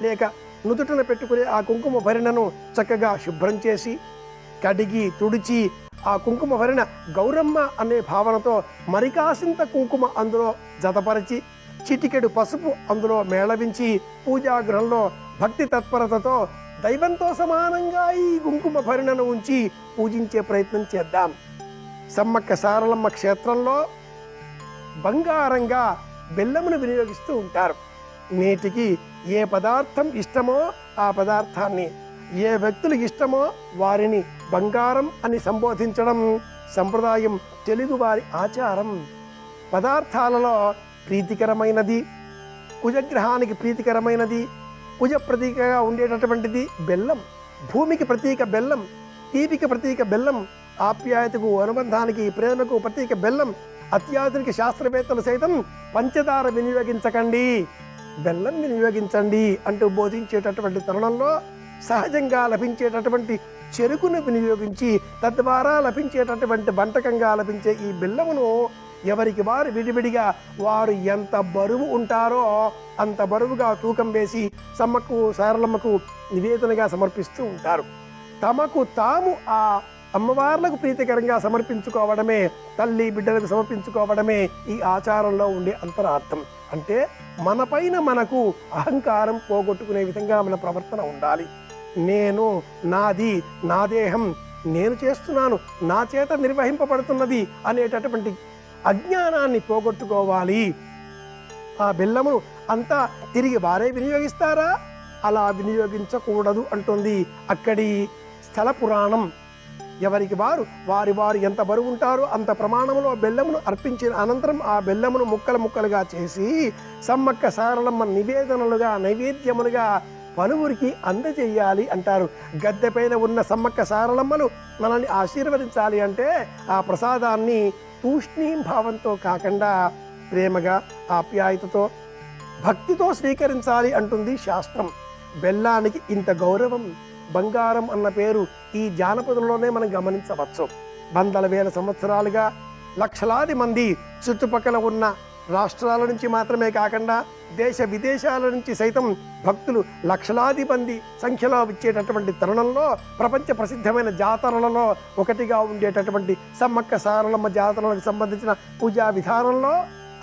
లేక నుదుటన పెట్టుకునే ఆ కుంకుమ భరిణను చక్కగా శుభ్రం చేసి, కడిగి, తుడిచి ఆ కుంకుమ భరిణ గౌరమ్మ అనే భావనతో మరికాసింత కుంకుమ అందులో జతపరిచి, చిటికెడు పసుపు అందులో మేళవించి పూజాగృహంలో భక్తి తత్పరతతో దైవంతో సమానంగా ఈ కుంకుమ భరిణను ఉంచి పూజించే ప్రయత్నం చేద్దాం. సమ్మక్క సారలమ్మ క్షేత్రంలో బంగారంగా బెల్లమును వినియోగిస్తూ ఉంటారు. నేటికి ఏ పదార్థం ఇష్టమో ఆ పదార్థాన్ని, ఏ వ్యక్తులకు ఇష్టమో వారిని బంగారం అని సంబోధించడం సంప్రదాయం, తెలుగువారి ఆచారం. పదార్థాలలో ప్రీతికరమైనది, కుజగ్రహానికి ప్రీతికరమైనది, కుజ ప్రతీకగా ఉండేటటువంటిది బెల్లం. భూమికి ప్రతీక బెల్లం, తీపికి ప్రతీక బెల్లం, ఆప్యాయతకు, అనుబంధానికి, ప్రేమకు ప్రతీక బెల్లం. అత్యాధునిక శాస్త్రవేత్తలు సైతం పంచదార వినియోగించకండి, బెల్లం వినియోగించండి అంటూ బోధించేటటువంటి తరుణంలో సహజంగా లభించేటటువంటి చెరుకును వినియోగించి తద్వారా లభించేటటువంటి వంటకంగా లభించే ఈ బెల్లమును ఎవరికి వారు విడివిడిగా వారు ఎంత బరువు ఉంటారో అంత బరువుగా తూకం వేసి సమ్మకు సారలమ్మకు నివేదనగా సమర్పిస్తూ ఉంటారు. తమకు తాము ఆ అమ్మవార్లకు ప్రీతికరంగా సమర్పించుకోవడమే, తల్లి బిడ్డలకు సమర్పించుకోవడమే ఈ ఆచారంలో ఉండే అంతరార్థం. అంటే మనపైన మనకు అహంకారం పోగొట్టుకునే విధంగా మన ప్రవర్తన ఉండాలి. నేను, నాది, నా దేహం, నేను చేస్తున్నాను, నా చేత నిర్వహింపబడుతున్నది అనేటటువంటి అజ్ఞానాన్ని పోగొట్టుకోవాలి. ఆ బెల్లమును అంతా తిరిగి వారే వినియోగిస్తారా? అలా వినియోగించకూడదు అంటుంది అక్కడి స్థల పురాణం. ఎవరికి వారు వారు ఎంత బరువు ఉంటారో అంత ప్రమాణంలో బెల్లమును అర్పించిన అనంతరం ఆ బెల్లమును ముక్కలుగా చేసి సమ్మక్క సారలమ్మ నివేదనలుగా, నైవేద్యములుగా పలువురికి అందజేయాలి అంటారు. గద్దెపైన ఉన్న సమ్మక్క సారలమ్మలు మనల్ని ఆశీర్వదించాలి అంటే ఆ ప్రసాదాన్ని తూష్ణీం భావంతో కాకుండా ప్రేమగా, ఆప్యాయతతో, భక్తితో స్వీకరించాలి అంటుంది శాస్త్రం. బెల్లానికి ఇంత గౌరవం, బంగారం అన్న పేరు ఈ జానపదంలోనే మనం గమనించవచ్చు. వందల వేల సంవత్సరాలుగా లక్షలాది మంది చుట్టుపక్కల ఉన్న రాష్ట్రాల నుంచి మాత్రమే కాకుండా దేశ విదేశాల నుంచి సైతం భక్తులు లక్షలాది మంది సంఖ్యలో వచ్చేటటువంటి తరుణంలో ప్రపంచ ప్రసిద్ధమైన జాతరలలో ఒకటిగా ఉండేటటువంటి సమ్మక్క సారలమ్మ జాతరలకు సంబంధించిన పూజా విధానంలో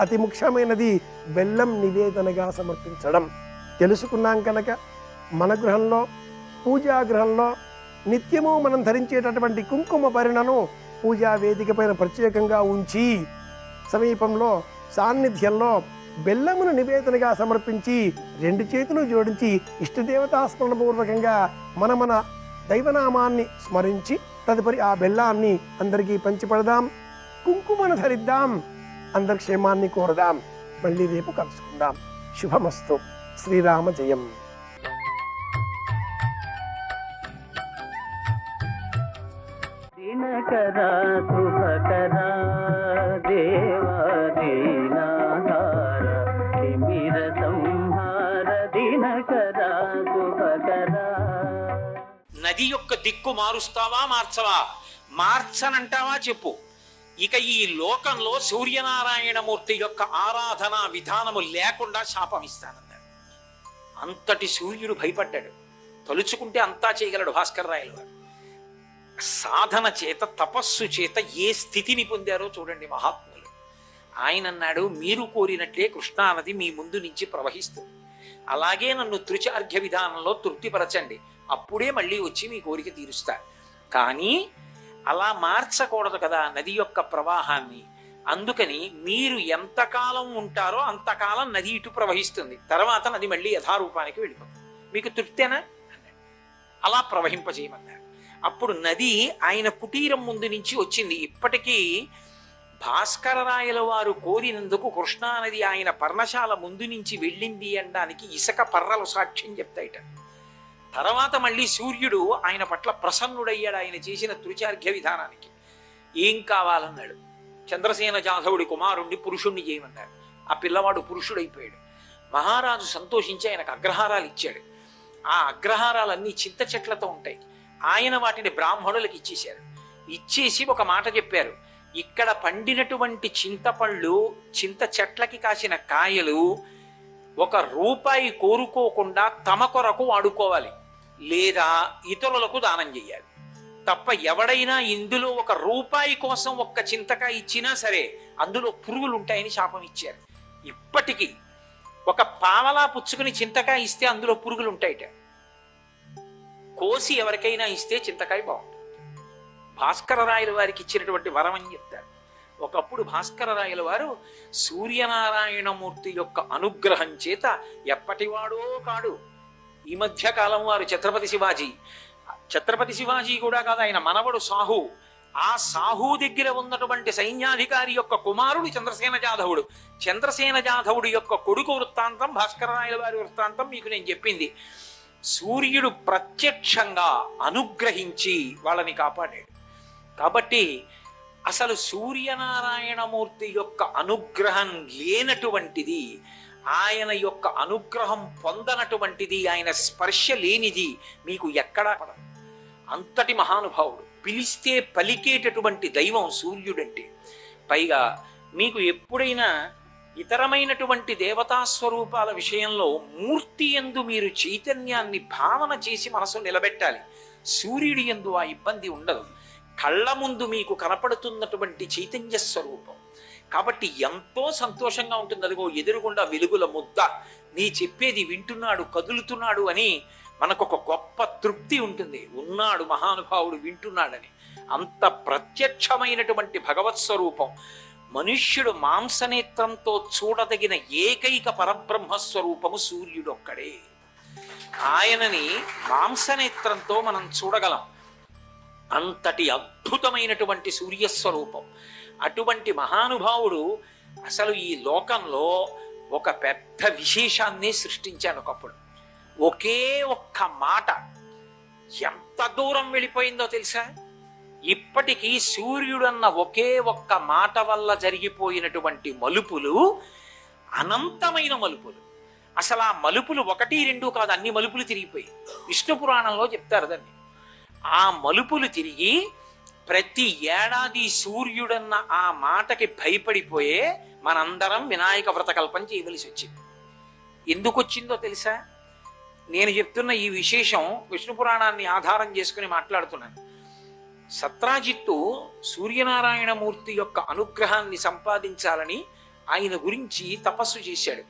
అతి ముఖ్యమైనది బెల్లం నివేదనగా సమర్పించడం. తెలుసుకున్నాం కనుక మన గృహంలో, పూజా గృహంలో నిత్యము మనం ధరించేటటువంటి కుంకుమ పరిణను పూజా వేదిక పైన ప్రత్యేకంగా ఉంచి సమీపంలో సాన్నిధ్యంలో బెల్లమును నివేదనగా సమర్పించి 2 చేతులు జోడించి ఇష్టదేవతాస్మరణపూర్వకంగా మన దైవనామాన్ని స్మరించి తదుపరి ఆ బెల్లాన్ని అందరికీ పంచిపడదాం, కుంకుమను ధరిద్దాం, అందరి క్షేమాన్ని కోరదాం. మళ్ళీ రేపు కలుసుకుందాం. శుభమస్తు. శ్రీరామ జయం. దినకరా శుభకరా దేవా దీనాధార తిమిర సంహార దినకరా శుభకరా. నది యొక్క దిక్కు మారుస్తావా, మార్చవా? మార్చనంటావా చెప్పు. ఇక ఈ లోకంలో సూర్యనారాయణమూర్తి యొక్క ఆరాధనా విధానము లేకుండా శాపం ఇస్తానన్నాడు. అంతటి సూర్యుడు భయపడ్డాడు. తలుచుకుంటే అంతా చేయగలడు భాస్కర్ రాయలు గారు. సాధన చేత, తపస్సు చేత ఏ స్థితిని పొందారో చూడండి మహాత్ములు. ఆయన అన్నాడు, మీరు కోరినట్లే కృష్ణానది మీ ముందు నుంచి ప్రవహిస్తుంది, అలాగే నన్ను త్రిచార్ఘ్య విధానంలో తృప్తిపరచండి, అప్పుడే మళ్ళీ వచ్చి మీ కోరిక తీరుస్తా. కానీ అలా మార్చకూడదు కదా నది యొక్క ప్రవాహాన్ని. అందుకని మీరు ఎంతకాలం ఉంటారో అంతకాలం నది ఇటు ప్రవహిస్తుంది, తర్వాత నది మళ్ళీ యథారూపానికి వెళ్ళిపోతుంది. మీకు తృప్తేనా అన్నాడు. అలా ప్రవహింపజేయమన్నారు. అప్పుడు నది ఆయన కుటీరం ముందు నుంచి వచ్చింది. ఇప్పటికీ భాస్కర రాయల వారు కోరినందుకు కృష్ణానది ఆయన పర్ణశాల ముందు నుంచి వెళ్ళింది అనడానికి ఇసుక పర్రలు సాక్ష్యం చెప్తాయిట. తర్వాత మళ్ళీ సూర్యుడు ఆయన పట్ల ప్రసన్నుడయ్యాడు ఆయన చేసిన త్రిచార్ఘ్య విధానానికి. ఏం కావాలన్నాడు. చంద్రసేన జాధవుడి కుమారుణ్ణి పురుషుణ్ణి చేయమన్నాడు. ఆ పిల్లవాడు పురుషుడైపోయాడు. మహారాజు సంతోషించి ఆయనకు అగ్రహారాలు ఇచ్చాడు. ఆ అగ్రహారాలన్నీ చింత చెట్లతో ఉంటాయి. ఆయన వాటిని బ్రాహ్మణులకు ఇచ్చేశారు. ఇచ్చేసి ఒక మాట చెప్పారు, ఇక్కడ పండినటువంటి చింతపళ్ళు, చింత చెట్లకి కాసిన కాయలు 1 రూపాయి కోరుకోకుండా తమ కొరకు వాడుకోవాలి, లేదా ఇతరులకు దానం చేయాలి. తప్ప ఎవడైనా ఇందులో 1 రూపాయి కోసం 1 చింతకాయ ఇచ్చినా సరే అందులో పురుగులు ఉంటాయని శాపం ఇచ్చారు. ఇప్పటికీ 1 పావలా పుచ్చుకుని చింతకాయ ఇస్తే అందులో పురుగులు ఉంటాయిట. కోసి ఎవరికైనా ఇస్తే చింతకాయ బాగుంటుంది. భాస్కర రాయల వారికి ఇచ్చినటువంటి వరం అని చెప్తారు. ఒకప్పుడు భాస్కర రాయల వారు సూర్యనారాయణమూర్తి యొక్క అనుగ్రహం చేత ఎప్పటివాడో కాడు. ఈ మధ్య కాలం వారు ఛత్రపతి శివాజీ కూడా కాదు, ఆయన మనవడు సాహు ఆ సాహు దగ్గర ఉన్నటువంటి సైన్యాధికారి యొక్క కుమారుడు చంద్రసేన జాధవుడు. చంద్రసేన జాధవుడి యొక్క కొడుకు వృత్తాంతం భాస్కరరాయల వారి వృత్తాంతం మీకు నేను చెప్పింది. సూర్యుడు ప్రత్యక్షంగా అనుగ్రహించి వాళ్ళని కాపాడాడు. కాబట్టి అసలు సూర్యనారాయణమూర్తి యొక్క అనుగ్రహం లేనటువంటిది, ఆయన యొక్క అనుగ్రహం పొందనటువంటిది, ఆయన స్పర్శ లేనిది మీకు ఎక్కడా పడదు. అంతటి మహానుభావుడు, పిలిస్తే పలికేటటువంటి దైవం సూర్యుడంటే. పైగా మీకు ఎప్పుడైనా ఇతరమైనటువంటి దేవతా స్వరూపాల విషయంలో మూర్తి యందు మీరు చైతన్యాన్ని భావన చేసి మనసు నిలబెట్టాలి. సూర్యుడి యందు ఆ ఇబ్బంది ఉండదు. కళ్ళ ముందు మీకు కనపడుతున్నటువంటి చైతన్య స్వరూపం కాబట్టి ఎంతో సంతోషంగా ఉంటుంది. అదిగో ఎదురుగుండా వెలుగుల ముద్ద, నీ చెప్పేది వింటున్నాడు, కదులుతున్నాడు అని మనకొక గొప్ప తృప్తి ఉంటుంది. ఉన్నాడు మహానుభావుడు, వింటున్నాడని. అంత ప్రత్యక్షమైనటువంటి భగవత్ స్వరూపం. మనుష్యుడు మాంసనేత్రంతో చూడదగిన ఏకైక పరబ్రహ్మస్వరూపము సూర్యుడొక్కడే. ఆయనని మాంసనేత్రంతో మనం చూడగలం. అంతటి అద్భుతమైనటువంటి సూర్యస్వరూపం. అటువంటి మహానుభావుడు అసలు ఈ లోకంలో ఒక పెద్ద విశేషాన్ని సృష్టించాడు ఒకప్పుడు. ఒకే ఒక్క మాట ఎంత దూరం వెళ్ళిపోయిందో తెలుసా? ఇప్పటికీ సూర్యుడన్న ఒకే ఒక్క మాట వల్ల జరిగిపోయినటువంటి మలుపులు అనంతమైన మలుపులు. అసలు ఆ మలుపులు 1, 2 కాదు, అన్ని మలుపులు తిరిగిపోయి విష్ణు పురాణంలో చెప్తారు దాన్ని. ఆ మలుపులు తిరిగి ప్రతి ఏడాది సూర్యుడన్న ఆ మాటకి భయపడిపోయే మనందరం వినాయక వ్రతకల్పం చేయవలసి వచ్చింది. ఎందుకు వచ్చిందో తెలుసా? నేను చెప్తున్న ఈ విశేషం విష్ణు పురాణాన్ని ఆధారం చేసుకుని మాట్లాడుతున్నాను. సత్రాజిత్తు సూర్యనారాయణమూర్తి యొక్క అనుగ్రహాన్ని సంపాదించాలని ఆయన గురించి తపస్సు చేశాడు.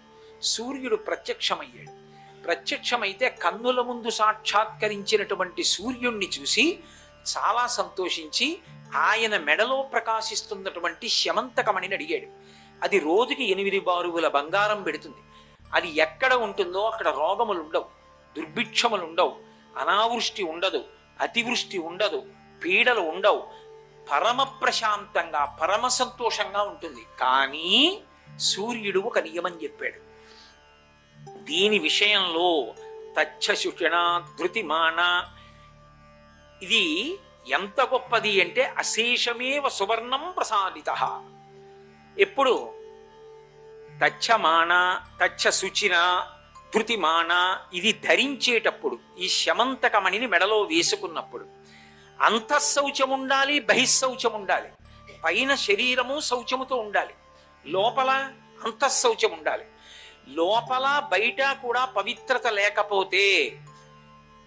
సూర్యుడు ప్రత్యక్షమయ్యాడు. ప్రత్యక్షమైతే కన్నుల ముందు సాక్షాత్కరించినటువంటి సూర్యుణ్ణి చూసి చాలా సంతోషించి ఆయన మెడలో ప్రకాశిస్తున్నటువంటి శమంతకమణిని అడిగాడు. అది రోజుకి 8 బారువుల బంగారం పెడుతుంది. అది ఎక్కడ ఉంటుందో అక్కడ రోగములు ఉండవు, దుర్భిక్షములు ఉండవు, అనావృష్టి ఉండదు, అతివృష్టి ఉండదు, పీడలు ఉండవు, పరమ ప్రశాంతంగా పరమ సంతోషంగా ఉంటుంది. కానీ సూర్యుడు ఒక నియమం చెప్పాడు. దీని విషయంలో తచ్చశుషణ ధృతిమాన, ఇది ఎంత గొప్పది అంటే అశేషమేవ సువర్ణం ప్రసాదిత. ఎప్పుడు తచ్చమాన తచ్చశుచిన ధృతిమాన ఇది ధరించేటప్పుడు, ఈ శమంతకమణిని మెడలో వేసుకున్నప్పుడు అంతఃశౌచం ఉండాలి, బహిశౌచం ఉండాలి. పైన శరీరము శౌచముతో ఉండాలి, లోపల అంతఃశౌచం ఉండాలి. లోపల బయట కూడా పవిత్రత లేకపోతే,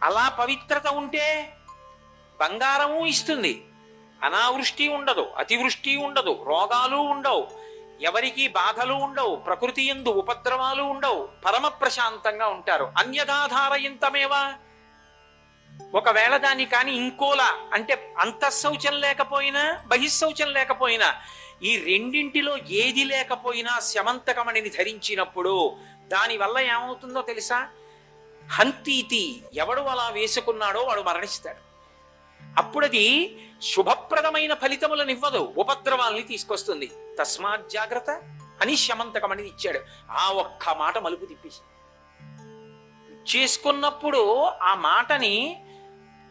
అలా పవిత్రత ఉంటే బంగారము ఇస్తుంది, అనావృష్టి ఉండదు, అతివృష్టి ఉండదు, రోగాలు ఉండవు, ఎవరికి బాధలు ఉండవు, ప్రకృతి యందు ఉపద్రవాలు ఉండవు, పరమ ప్రశాంతంగా ఉంటారు. అన్యథాధారయంతమేవా, ఒకవేళ దాన్ని కానీ ఇంకోలా అంటే అంతఃశౌచం లేకపోయినా బహిశౌచం లేకపోయినా, ఈ రెండింటిలో ఏది లేకపోయినా శమంతకమణిని ధరించినప్పుడు దానివల్ల ఏమవుతుందో తెలుసా? హంతీతి, ఎవడు అలా వేసుకున్నాడో వాడు మరణిస్తాడు. అప్పుడది శుభప్రదమైన ఫలితములనివ్వదు, ఉపద్రవాల్ని తీసుకొస్తుంది. తస్మాత్ జాగ్రత్త అని శమంతకమణిని ఇచ్చాడు. ఆ ఒక్క మాట మలుపు తిప్పేసి చేసుకున్నప్పుడు ఆ మాటని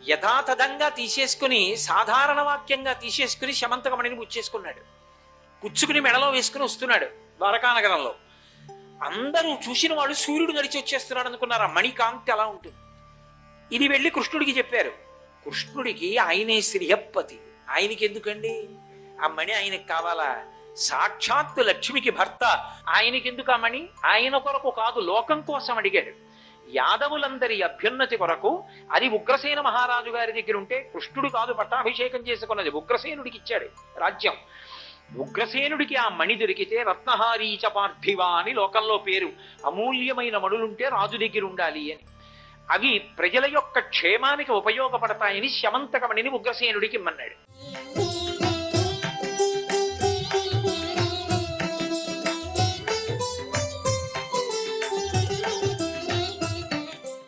యథాతథంగా తీసేసుకుని సాధారణ వాక్యంగా తీసేసుకుని శమంతకమణిని పుచ్చేసుకున్నాడు. పుచ్చుకుని మెడలో వేసుకుని వస్తున్నాడు ద్వారకానగరంలో. అందరూ చూసిన వాళ్ళు సూర్యుడు నడిచి వచ్చేస్తున్నాడు అనుకున్నారు. ఆ మణికాంతి అలా ఉంటుంది. ఇది వెళ్ళి కృష్ణుడికి చెప్పారు. కృష్ణుడికి ఆయనే శ్రీహప్పతి, ఆయనకి ఎందుకండి ఆ మణి? ఆయనకి కావాలా? సాక్షాత్తు లక్ష్మికి భర్త, ఆయనకెందుకు ఆ మణి? ఆయన కొరకు కాదు, లోకం కోసం అడిగాడు. యాదవులందరి అభ్యున్నతి కొరకు అది ఉగ్రసేన మహారాజు గారి దగ్గర ఉంటే కృష్ణుడు కాదు పట్టాభిషేకం చేసుకున్నది, ఉగ్రసేనుడికి ఇచ్చాడు రాజ్యం. ఉగ్రసేనుడికి ఆ మణి దొరికితే రత్నహారీచ పార్థివ అని లోకంలో పేరు. అమూల్యమైన మణులుంటే రాజు దగ్గర ఉండాలి అని. అవి ప్రజల యొక్క క్షేమానికి ఉపయోగపడతాయని శమంతకమణిని ఉగ్రసేనుడికి ఇమ్మన్నాడు.